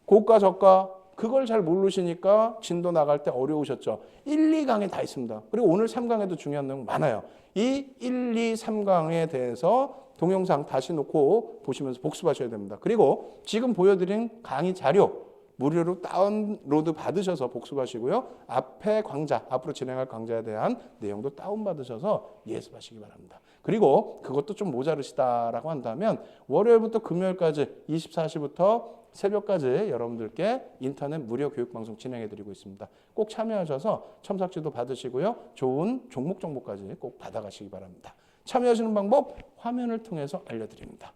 고가, 저가 그걸 잘 모르시니까 진도 나갈 때 어려우셨죠. 1, 2강에 다 있습니다. 그리고 오늘 3강에도 중요한 내용 많아요. 이 1, 2, 3강에 대해서 동영상 다시 놓고 보시면서 복습하셔야 됩니다. 그리고 지금 보여드린 강의 자료 무료로 다운로드 받으셔서 복습하시고요. 앞에 강좌, 앞으로 진행할 강좌에 대한 내용도 다운받으셔서 예습하시기 바랍니다. 그리고 그것도 좀 모자르시다라고 한다면 월요일부터 금요일까지 24시부터 새벽까지 여러분들께 인터넷 무료 교육방송 진행해드리고 있습니다. 꼭 참여하셔서 첨삭지도 받으시고요. 좋은 종목 정보까지 꼭 받아가시기 바랍니다. 참여하시는 방법 화면을 통해서 알려드립니다.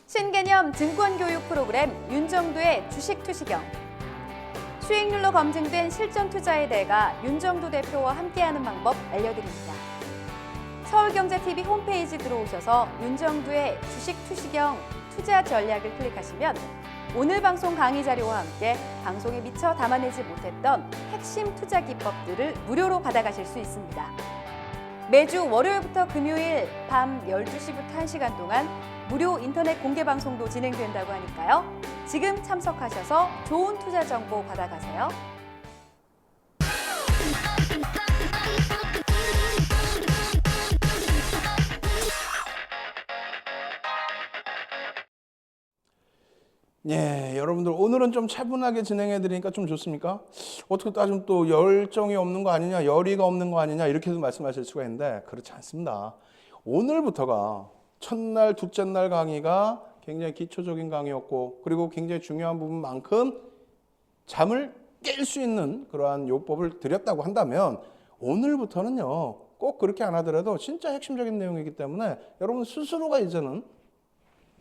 신개념 증권교육 프로그램 윤정도의 주식투시경. 수익률로 검증된 실전투자의 대가 윤정도 대표와 함께하는 방법 알려드립니다. 서울경제TV 홈페이지 들어오셔서 윤정도의 주식투시경 투자 전략을 클릭하시면 오늘 방송 강의 자료와 함께 방송에 미처 담아내지 못했던 핵심 투자 기법들을 무료로 받아가실 수 있습니다. 매주 월요일부터 금요일 밤 12시부터 1시간 동안 무료 인터넷 공개 방송도 진행된다고 하니까요. 지금 참석하셔서 좋은 투자 정보 받아가세요. 예, 여러분들 오늘은 좀 차분하게 진행해 드리니까 좀 좋습니까? 어떻게 따지면 또 열정이 없는 거 아니냐, 열의가 없는 거 아니냐 이렇게도 말씀하실 수가 있는데 그렇지 않습니다. 오늘부터가 첫날, 둘째 날 강의가 굉장히 기초적인 강의였고 그리고 굉장히 중요한 부분만큼 잠을 깰 수 있는 그러한 요법을 드렸다고 한다면 오늘부터는요 꼭 그렇게 안 하더라도 진짜 핵심적인 내용이기 때문에 여러분 스스로가 이제는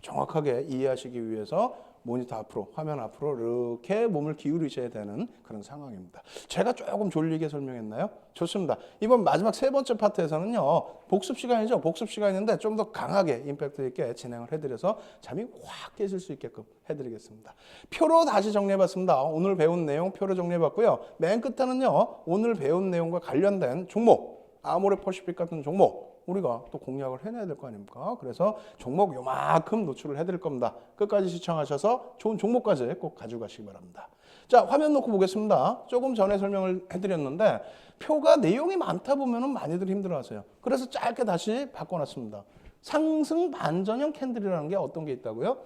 정확하게 이해하시기 위해서 모니터 앞으로, 화면 앞으로 이렇게 몸을 기울이셔야 되는 그런 상황입니다. 제가 조금 졸리게 설명했나요? 좋습니다. 이번 마지막 세 번째 파트에서는요, 복습 시간이죠. 복습 시간인데 좀 더 강하게 임팩트 있게 진행을 해드려서 잠이 확 깨질 수 있게끔 해드리겠습니다. 표로 다시 정리해봤습니다. 오늘 배운 내용 표로 정리해봤고요. 맨 끝에는요, 오늘 배운 내용과 관련된 종목, 아모레퍼시픽 같은 종목, 우리가 또 공략을 해내야 될 거 아닙니까? 그래서 종목 요만큼 노출을 해드릴 겁니다. 끝까지 시청하셔서 좋은 종목까지 꼭 가져가시기 바랍니다. 자, 화면 놓고 보겠습니다. 조금 전에 설명을 해드렸는데 표가 내용이 많다 보면 많이들 힘들어하세요. 그래서 짧게 다시 바꿔놨습니다. 상승 반전형 캔들이라는 게 어떤 게 있다고요?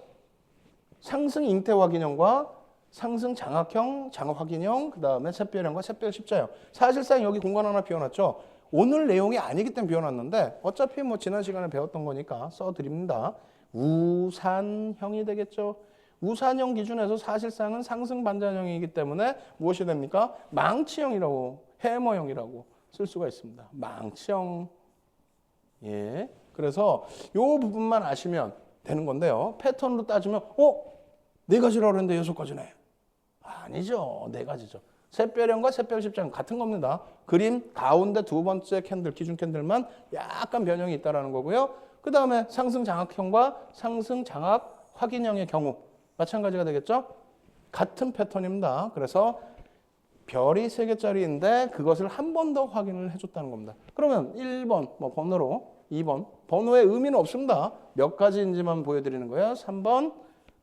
상승 잉태 확인형과 상승 장악형, 장악 확인형, 그 다음에 샛별형과 샛별 십자형. 사실상 여기 공간 하나 비워놨죠. 오늘 내용이 아니기 때문에 비워놨는데 어차피 뭐 지난 시간에 배웠던 거니까 써드립니다. 우산형이 되겠죠. 우산형 기준에서 사실상은 상승 반전형이기 때문에 무엇이 됩니까? 망치형이라고, 해머형이라고 쓸 수가 있습니다. 망치형. 예. 그래서 요 부분만 아시면 되는 건데요. 패턴으로 따지면 네 가지라고 그랬는데 6가지네. 아니죠. 4가지죠. 샛별형과 샛별 십자형 같은 겁니다. 그림 가운데 두 번째 캔들, 기준 캔들만 약간 변형이 있다는 거고요. 그 다음에 상승 장악형과 상승 장악 확인형의 경우 마찬가지가 되겠죠. 같은 패턴입니다. 그래서 별이 3개짜리인데 그것을 한 번 더 확인을 해줬다는 겁니다. 그러면 1번 뭐 번호로, 2번 번호의 의미는 없습니다. 몇 가지인지만 보여드리는 거예요. 3번,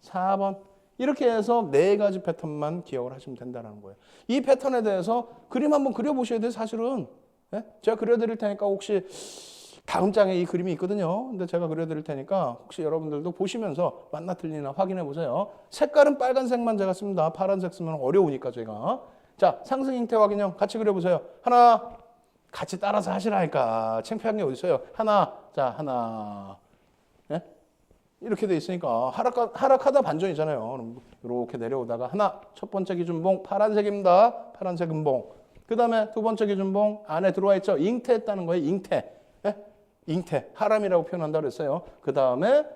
4번 이렇게 해서 4가지 패턴만 기억을 하시면 된다는 거예요. 이 패턴에 대해서 그림 한번 그려보셔야 돼요. 사실은. 예? 제가 그려드릴 테니까 혹시 다음 장에 이 그림이 있거든요. 근데 제가 그려드릴 테니까 혹시 여러분들도 보시면서 맞나 틀리나 확인해 보세요. 색깔은 빨간색만 제가 씁니다. 파란색 쓰면 어려우니까 제가. 자, 상승 잉태 확인형 같이 그려보세요. 하나, 같이 따라서 하시라니까. 창피한 게 어디 있어요. 하나, 자, 하나. 예? 이렇게 돼 있으니까 하락하다 반전이잖아요. 그럼 이렇게 내려오다가 하나, 첫 번째 기준봉 파란색입니다. 파란색 음봉. 그 다음에 두 번째 기준봉 안에 들어와 있죠. 잉태했다는 거예요. 잉태. 예? 잉태. 하람이라고 표현한다고 그랬어요. 그 다음에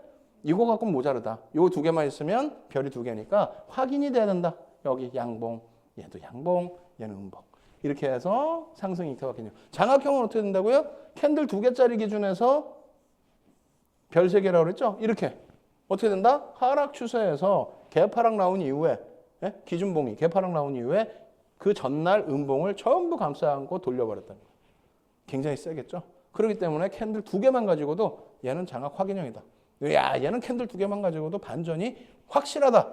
이거 갖고는 모자르다. 요 2개만 있으면 별이 2개니까 확인이 돼야 된다. 여기 양봉, 얘도 양봉, 얘는 음봉. 이렇게 해서 상승 잉태 확인요. 장악형은 어떻게 된다고요? 캔들 2개짜리 기준에서 별 3개라고 그랬죠? 이렇게. 어떻게 된다? 하락 추세에서 개파락 나온 이후에, 예? 기준봉이 개파락 나온 이후에 그 전날 음봉을 전부 감싸 안고 돌려버렸다는 거예요. 굉장히 세겠죠? 그렇기 때문에 캔들 2개만 가지고도 얘는 장악 확인형이다. 야, 얘는 캔들 2개만 가지고도 반전이 확실하다.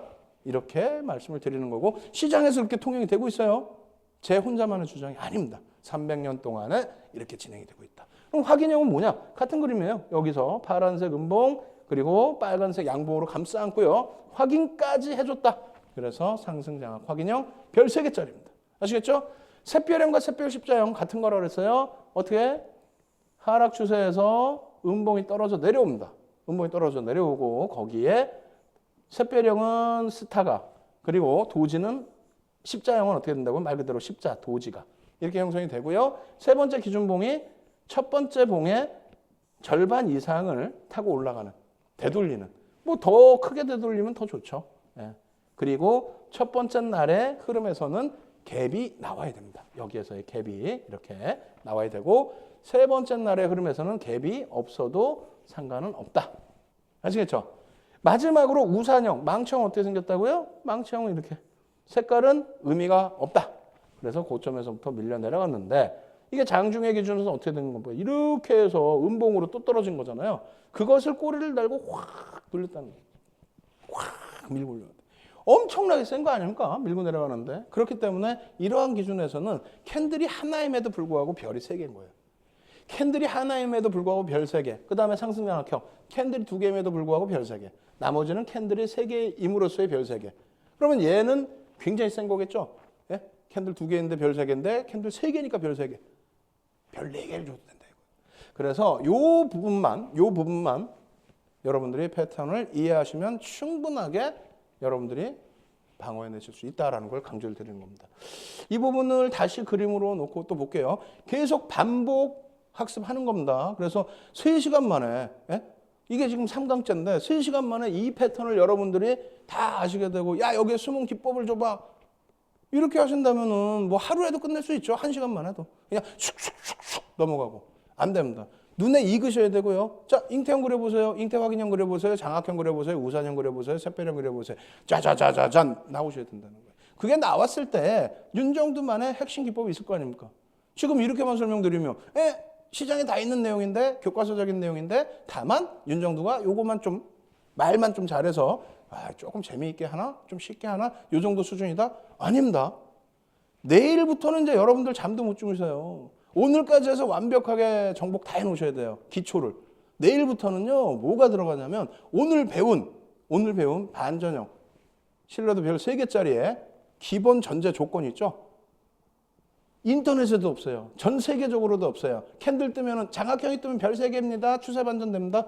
이렇게 말씀을 드리는 거고 시장에서 그렇게 통용이 되고 있어요. 제 혼자만의 주장이 아닙니다. 300년 동안에 이렇게 진행이 되고 있다. 그럼 확인형은 뭐냐? 같은 그림이에요. 여기서 파란색 음봉 그리고 빨간색 양봉으로 감싸 안고요. 확인까지 해줬다. 그래서 상승 장악 확인형 별 3개짜리입니다. 아시겠죠? 샛별형과 샛별 십자형 같은 거라고 그랬어요. 어떻게? 하락 추세에서 음봉이 떨어져 내려옵니다. 음봉이 떨어져 내려오고 거기에 샛별형은 스타가 그리고 도지는 십자형은 어떻게 된다고요? 말 그대로 십자, 도지가 이렇게 형성이 되고요. 세 번째 기준봉이 첫 번째 봉의 절반 이상을 타고 올라가는, 되돌리는. 뭐 더 크게 되돌리면 더 좋죠. 예. 그리고 첫 번째 날의 흐름에서는 갭이 나와야 됩니다. 여기에서의 갭이 이렇게 나와야 되고 세 번째 날의 흐름에서는 갭이 없어도 상관은 없다. 아시겠죠? 마지막으로 우산형, 망치형 어떻게 생겼다고요? 망치형은 이렇게. 색깔은 의미가 없다. 그래서 고점에서부터 밀려 내려갔는데 이게 장중의 기준에서 어떻게 되는 건가요? 이렇게 해서 음봉으로 또 떨어진 거잖아요. 그것을 꼬리를 달고 확 돌렸다는 거예요. 확 밀고 올려야 돼. 엄청나게 센 거 아닙니까? 밀고 내려가는데. 그렇기 때문에 이러한 기준에서는 캔들이 하나임에도 불구하고 별이 3개인 거예요. 캔들이 하나임에도 불구하고 별 3개. 그 다음에 상승장악형. 캔들이 2개임에도 불구하고 별 3개. 나머지는 캔들이 3개임으로써의 별 3개. 그러면 얘는 굉장히 센 거겠죠? 예? 캔들 2개인데 별 3개인데 캔들 3개니까 별 3개. 별 4개를 줘도 된다. 그래서 요 부분만 여러분들이 패턴을 이해하시면 충분하게 여러분들이 방어해내실 수 있다는 걸 강조를 드리는 겁니다. 이 부분을 다시 그림으로 놓고 또 볼게요. 계속 반복 학습하는 겁니다. 그래서 3시간 만에 이게 지금 3강째인데 3시간 만에 이 패턴을 여러분들이 다 아시게 되고 야 여기에 숨은 기법을 줘봐. 이렇게 하신다면은 뭐 하루에도 끝낼 수 있죠. 1시간만 해도. 그냥 슉슉슉슉 넘어가고. 안 됩니다. 눈에 익으셔야 되고요. 자, 잉태형 그려보세요. 잉태 확인형 그려보세요. 장악형 그려보세요. 우산형 그려보세요. 샛별형 그려보세요. 짜자자자잔 나오셔야 된다는 거예요. 그게 나왔을 때 윤정두만의 핵심 기법이 있을 거 아닙니까? 지금 이렇게만 설명드리면 시장에 다 있는 내용인데 교과서적인 내용인데 다만 윤정두가 요거만 좀 말만 좀 잘해서 조금 재미있게 하나 좀 쉽게 하나 요 정도 수준이다? 아닙니다. 내일부터는 이제 여러분들 잠도 못 주무세요. 오늘까지 해서 완벽하게 정복 다 해놓으셔야 돼요. 기초를. 내일부터는요 뭐가 들어가냐면 오늘 배운 반전형 신뢰도 별 3개짜리에 기본 전제 조건이 있죠. 인터넷에도 없어요. 전 세계적으로도 없어요. 캔들 뜨면 장악형이 뜨면 별 3개입니다. 추세 반전됩니다.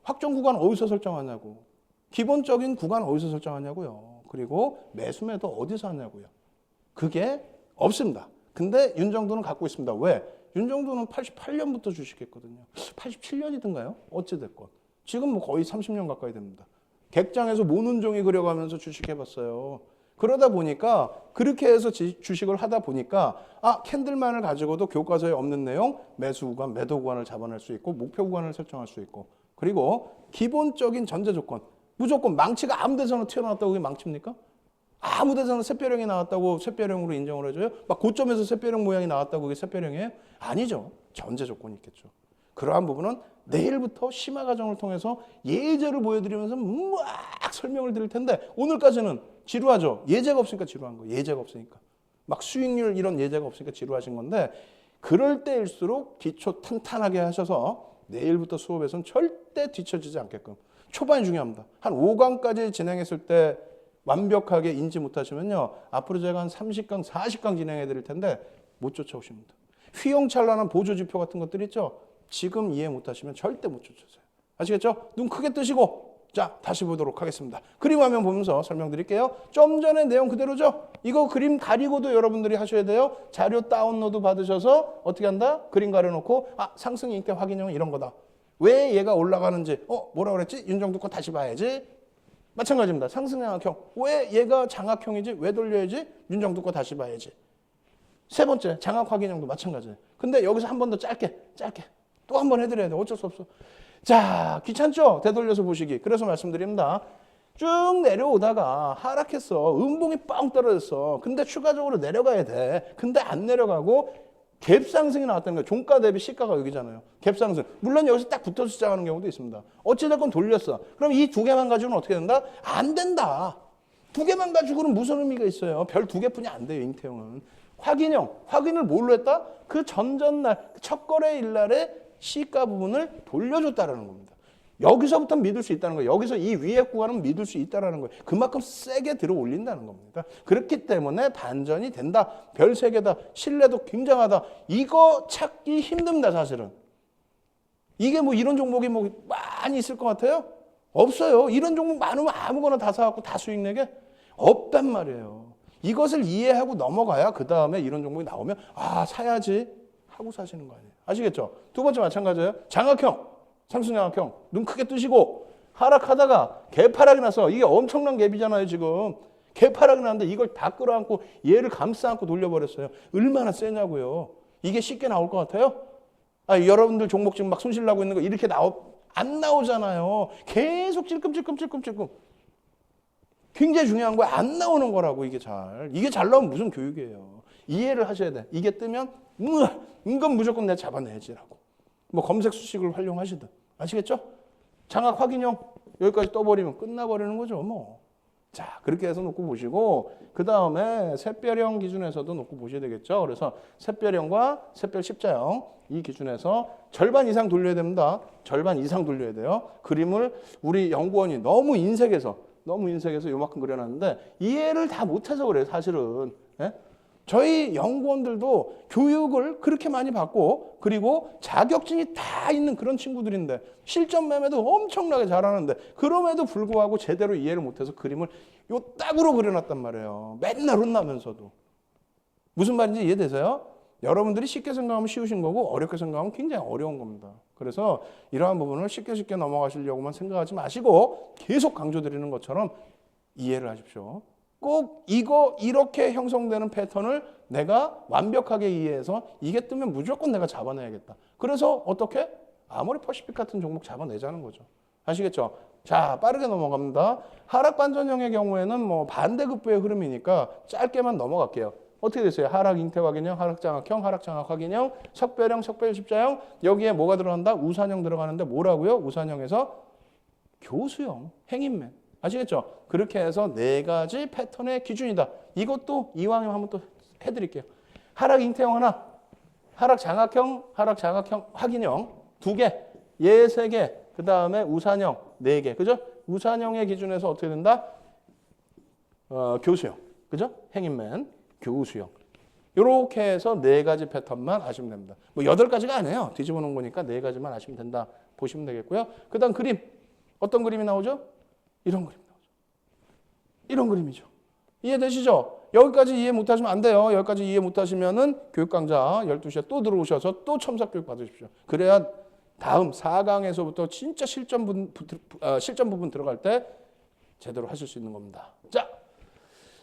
확정 구간 어디서 설정하냐고. 기본적인 구간 어디서 설정하냐고요. 그리고 매수매도 어디서 하냐고요. 그게 없습니다. 근데 윤정두는 갖고 있습니다. 왜? 윤정두는 88년부터 주식했거든요. 87년이든가요? 어찌됐건. 지금 뭐 거의 30년 가까이 됩니다. 객장에서 모눈종이 그려가면서 주식해봤어요. 그러다 보니까 그렇게 해서 주식을 하다 보니까 캔들만을 가지고도 교과서에 없는 내용 매수 구간, 매도 구간을 잡아낼 수 있고 목표 구간을 설정할 수 있고 그리고 기본적인 전제 조건 무조건 망치가 아무 데서나 튀어나왔다고 그게 망치입니까? 아무 데서나 샛별형이 나왔다고 샛별형으로 인정을 해줘요? 막 고점에서 샛별형 모양이 나왔다고 그게 샛별형이에요? 아니죠. 전제 조건이 있겠죠. 그러한 부분은 내일부터 심화 과정을 통해서 예제를 보여드리면서 막 설명을 드릴 텐데 오늘까지는 지루하죠. 예제가 없으니까 지루한 거예요. 예제가 없으니까. 막 수익률 이런 예제가 없으니까 지루하신 건데 그럴 때일수록 기초 탄탄하게 하셔서 내일부터 수업에서는 절대 뒤처지지 않게끔 초반이 중요합니다. 한 5강까지 진행했을 때 완벽하게 인지 못하시면요. 앞으로 제가 한 30강, 40강 진행해 드릴 텐데 못 쫓아오십니다. 휘황찬란한 보조지표 같은 것들 있죠. 지금 이해 못하시면 절대 못 쫓아오세요. 아시겠죠? 눈 크게 뜨시고 자 다시 보도록 하겠습니다. 그림 화면 보면서 설명드릴게요. 좀 전에 내용 그대로죠? 이거 그림 가리고도 여러분들이 하셔야 돼요. 자료 다운로드 받으셔서 어떻게 한다? 그림 가려놓고 상승 잉태 확인형 이런 거다. 왜 얘가 올라가는지 뭐라 그랬지? 윤정두 거 다시 봐야지. 마찬가지입니다. 상승 장악형. 왜 얘가 장악형이지? 왜 돌려야지? 윤정두 거 다시 봐야지. 세 번째 장악 확인형도 마찬가지예요. 근데 여기서 한 번 더 짧게 또 한 번 해드려야 돼. 어쩔 수 없어. 자, 귀찮죠? 되돌려서 보시기. 그래서 말씀드립니다. 쭉 내려오다가 하락했어. 음봉이 뻥 떨어졌어. 근데 추가적으로 내려가야 돼. 근데 안 내려가고 갭상승이 나왔다는 거예요. 종가 대비 시가가 여기잖아요. 갭상승. 물론 여기서 딱 붙어서 시작하는 경우도 있습니다. 어찌됐건 돌렸어. 그럼 이 두 개만 가지고는 어떻게 된다? 안 된다. 두 개만 가지고는 무슨 의미가 있어요? 별 두 개뿐이 안 돼요. 잉태형은. 확인형. 확인을 뭘로 했다? 그 전전날, 첫 거래일 날에 시가 부분을 돌려줬다라는 겁니다. 여기서부터 믿을 수 있다는 거예요. 여기서 이 위에 구간은 믿을 수 있다는 거예요. 그만큼 세게 들어 올린다는 겁니다. 그렇기 때문에 반전이 된다. 별 3개다. 신뢰도 굉장하다. 이거 찾기 힘듭니다. 사실은. 이게 뭐 이런 종목이 뭐 많이 있을 것 같아요? 없어요. 이런 종목 많으면 아무거나 다 사갖고 다 수익 내게? 없단 말이에요. 이것을 이해하고 넘어가야 그 다음에 이런 종목이 나오면 사야지 하고 사시는 거 아니에요. 아시겠죠? 두 번째 마찬가지예요. 장악형, 상승장악형 눈 크게 뜨시고 하락하다가 개파락이 나서 이게 엄청난 갭이잖아요. 지금 개파락이 났는데 이걸 다 끌어안고 얘를 감싸안고 돌려버렸어요. 얼마나 세냐고요. 이게 쉽게 나올 것 같아요? 여러분들 종목 지금 막 손실 나고 있는 거 이렇게 안 나오잖아요. 계속 찔끔찔끔 굉장히 중요한 거야. 안 나오는 거라고 이게 잘 나오면 무슨 교육이에요. 이해를 하셔야 돼. 이게 뜨면 이건 무조건 내가 잡아내야지라고. 뭐 검색 수식을 활용하시든. 아시겠죠? 장악 확인형 여기까지 떠버리면 끝나버리는 거죠. 뭐. 자, 그렇게 해서 놓고 보시고 그 다음에 샛별형 기준에서도 놓고 보셔야 되겠죠. 그래서 샛별형과 샛별 십자형 이 기준에서 절반 이상 돌려야 됩니다. 절반 이상 돌려야 돼요. 그림을 우리 연구원이 너무 인색해서 요만큼 그려놨는데 이해를 다 못해서 그래요. 사실은. 예? 저희 연구원들도 교육을 그렇게 많이 받고 그리고 자격증이 다 있는 그런 친구들인데 실전 매매도 엄청나게 잘하는데 그럼에도 불구하고 제대로 이해를 못해서 그림을 요 딱으로 그려놨단 말이에요. 맨날 혼나면서도. 무슨 말인지 이해되세요? 여러분들이 쉽게 생각하면 쉬우신 거고 어렵게 생각하면 굉장히 어려운 겁니다. 그래서 이러한 부분을 쉽게 넘어가시려고만 생각하지 마시고 계속 강조드리는 것처럼 이해를 하십시오. 꼭 이렇게 형성되는 패턴을 내가 완벽하게 이해해서 이게 뜨면 무조건 내가 잡아내야겠다. 그래서 어떻게? 아모레 퍼시픽 같은 종목 잡아내자는 거죠. 아시겠죠? 자, 빠르게 넘어갑니다. 하락 반전형의 경우에는 뭐 반대급부의 흐름이니까 짧게만 넘어갈게요. 어떻게 됐어요? 하락 잉태 확인형, 하락 장악형, 하락 장악 확인형, 석별형, 석별 십자형. 여기에 뭐가 들어간다? 우산형 들어가는데 뭐라고요? 우산형에서 교수형, 행인맨. 아시겠죠? 그렇게 해서 네 가지 패턴의 기준이다. 이것도 이왕이면 한번 또 해드릴게요. 하락 잉태형 하나, 하락 장악형 확인형 두 개, 얘 세 개, 그 다음에 우산형 네 개, 그죠? 우산형의 기준에서 어떻게 된다? 교수형, 그죠? 행인맨, 교수형. 이렇게 해서 네 가지 패턴만 아시면 됩니다. 뭐 8가지가 아니에요. 뒤집어 놓은 거니까 네 가지만 아시면 된다 보시면 되겠고요. 그 다음 그림, 어떤 그림이 나오죠? 이런 그림 나오죠. 이런 그림이죠. 이해되시죠? 여기까지 이해 못하시면 안 돼요. 여기까지 이해 못하시면은 교육 강좌 12시에 또 들어오셔서 또 첨삭 교육 받으십시오. 그래야 다음 4강에서부터 진짜 실전 부분 들어갈 때 제대로 하실 수 있는 겁니다. 자,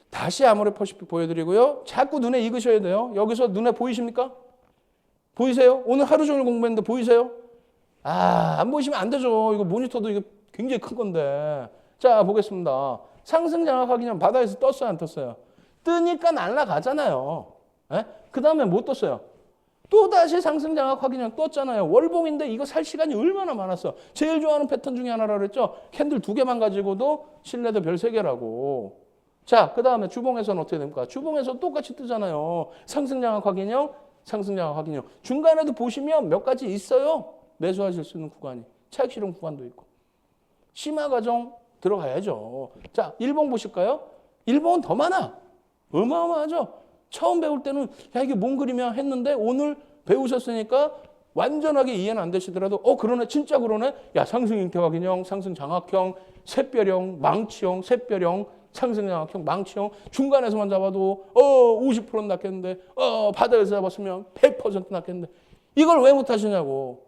다시 아모레 퍼시픽 보여드리고요. 자꾸 눈에 익으셔야 돼요. 여기서 눈에 보이십니까? 보이세요? 오늘 하루 종일 공부했는데 보이세요? 안 보이시면 안 되죠. 이거 모니터도 이거 굉장히 큰 건데. 자, 보겠습니다. 상승 장악 확인형 바닥에서 떴어요, 안 떴어요? 뜨니까 날아가잖아요. 그 다음에 못 떴어요. 또 다시 상승 장악 확인형 떴잖아요. 월봉인데 이거 살 시간이 얼마나 많았어. 제일 좋아하는 패턴 중에 하나라 그랬죠. 캔들 2개만 가지고도 신뢰도 별 3개라고. 자, 그 다음에 주봉에서는 어떻게 됩니까? 주봉에서 똑같이 뜨잖아요. 상승 장악 확인형, 상승 장악 확인형. 중간에도 보시면 몇 가지 있어요. 매수하실 수 있는 구간이. 차익 실현 구간도 있고. 심화 과정 들어가야죠. 자, 일봉 보실까요? 일봉은 더 많아. 어마어마하죠. 처음 배울 때는 야 이게 뭔 그림이야 했는데 오늘 배우셨으니까 완전하게 이해는 안 되시더라도 그러네 진짜 그러네. 야 상승 잉태 확인형, 상승 장악형, 샛별형, 망치형, 샛별형, 상승 장악형, 망치형 중간에서만 잡아도 50%는 낫겠는데 바닥에서 잡았으면 100% 낫겠는데 이걸 왜 못하시냐고.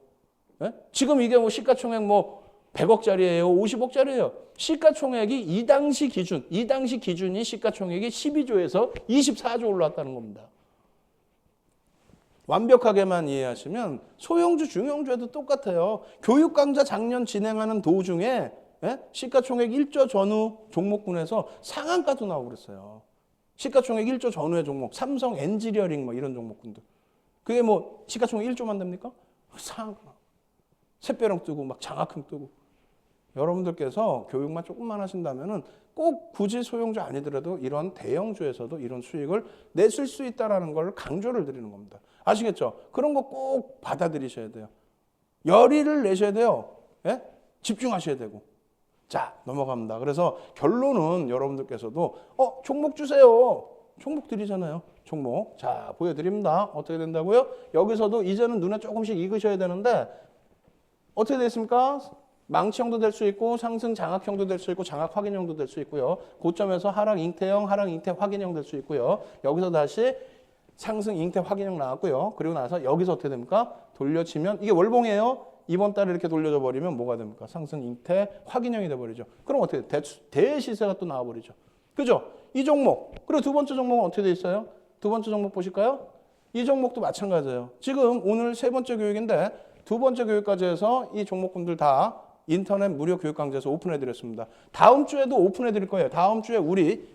지금 이게 뭐 시가총액 뭐 100억짜리예요, 50억짜리예요. 시가총액이 이 당시 기준이 시가총액이 12조에서 24조 올라왔다는 겁니다. 완벽하게만 이해하시면 소형주, 중형주에도 똑같아요. 교육 강좌 작년 진행하는 도중에 시가총액 1조 전후 종목군에서 상한가도 나오고 그랬어요. 시가총액 1조 전후의 종목, 삼성 엔지니어링 뭐 이런 종목군들. 그게 뭐 시가총액 1조만 됩니까? 상한가. 샛별형 뜨고 막 장악형 뜨고. 여러분들께서 교육만 조금만 하신다면은 꼭 굳이 소형주 아니더라도 이런 대형주에서도 이런 수익을 내실 수 있다는 걸 강조를 드리는 겁니다. 아시겠죠? 그런 거 꼭 받아들이셔야 돼요. 열의를 내셔야 돼요. 집중하셔야 되고. 자, 넘어갑니다. 그래서 결론은 여러분들께서도 종목 주세요. 종목 드리잖아요. 종목. 자, 보여드립니다. 어떻게 된다고요? 여기서도 이제는 눈에 조금씩 익으셔야 되는데 어떻게 됐습니까? 망치형도 될 수 있고 상승 장악형도 될 수 있고 장악 확인형도 될 수 있고요. 고점에서 하락 잉태형, 하락 잉태 확인형 될 수 있고요. 여기서 다시 상승 잉태 확인형 나왔고요. 그리고 나서 여기서 어떻게 됩니까? 돌려치면 이게 월봉이에요. 이번 달에 이렇게 돌려져 버리면 뭐가 됩니까? 상승 잉태 확인형이 돼 버리죠. 그럼 어떻게 돼? 대시세가 또 나와 버리죠. 그죠? 이 종목. 그리고 두 번째 종목은 어떻게 돼 있어요? 두 번째 종목 보실까요? 이 종목도 마찬가지예요. 지금 오늘 세 번째 교육인데 두 번째 교육까지 해서 이 종목군들 다 인터넷 무료 교육 강좌에서 오픈해드렸습니다. 다음 주에도 오픈해드릴 거예요. 다음 주에 우리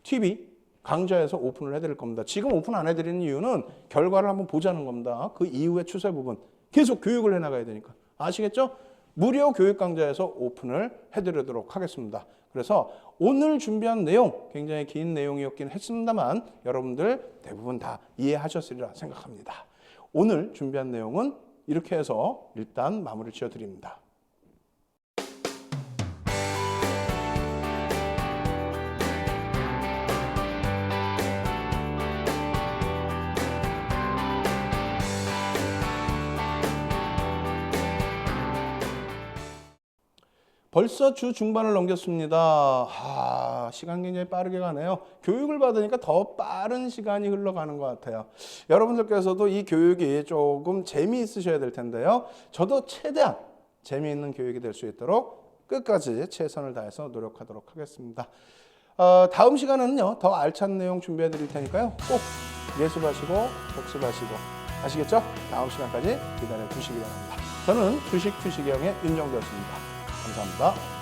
TV 강좌에서 오픈을 해드릴 겁니다. 지금 오픈 안 해드리는 이유는 결과를 한번 보자는 겁니다. 그 이후의 추세 부분 계속 교육을 해나가야 되니까. 아시겠죠? 무료 교육 강좌에서 오픈을 해드리도록 하겠습니다. 그래서 오늘 준비한 내용 굉장히 긴 내용이었긴 했습니다만 여러분들 대부분 다 이해하셨으리라 생각합니다. 오늘 준비한 내용은 이렇게 해서 일단 마무리 지어드립니다. 벌써 주 중반을 넘겼습니다. 시간 굉장히 빠르게 가네요. 교육을 받으니까 더 빠른 시간이 흘러가는 것 같아요. 여러분들께서도 이 교육이 조금 재미있으셔야 될 텐데요. 저도 최대한 재미있는 교육이 될 수 있도록 끝까지 최선을 다해서 노력하도록 하겠습니다. 다음 시간에는요, 더 알찬 내용 준비해 드릴 테니까요. 꼭 예습하시고 복습하시고 아시겠죠? 다음 시간까지 기다려 주시기 바랍니다. 저는 주식 투시경의 윤정도였습니다. 감사합니다.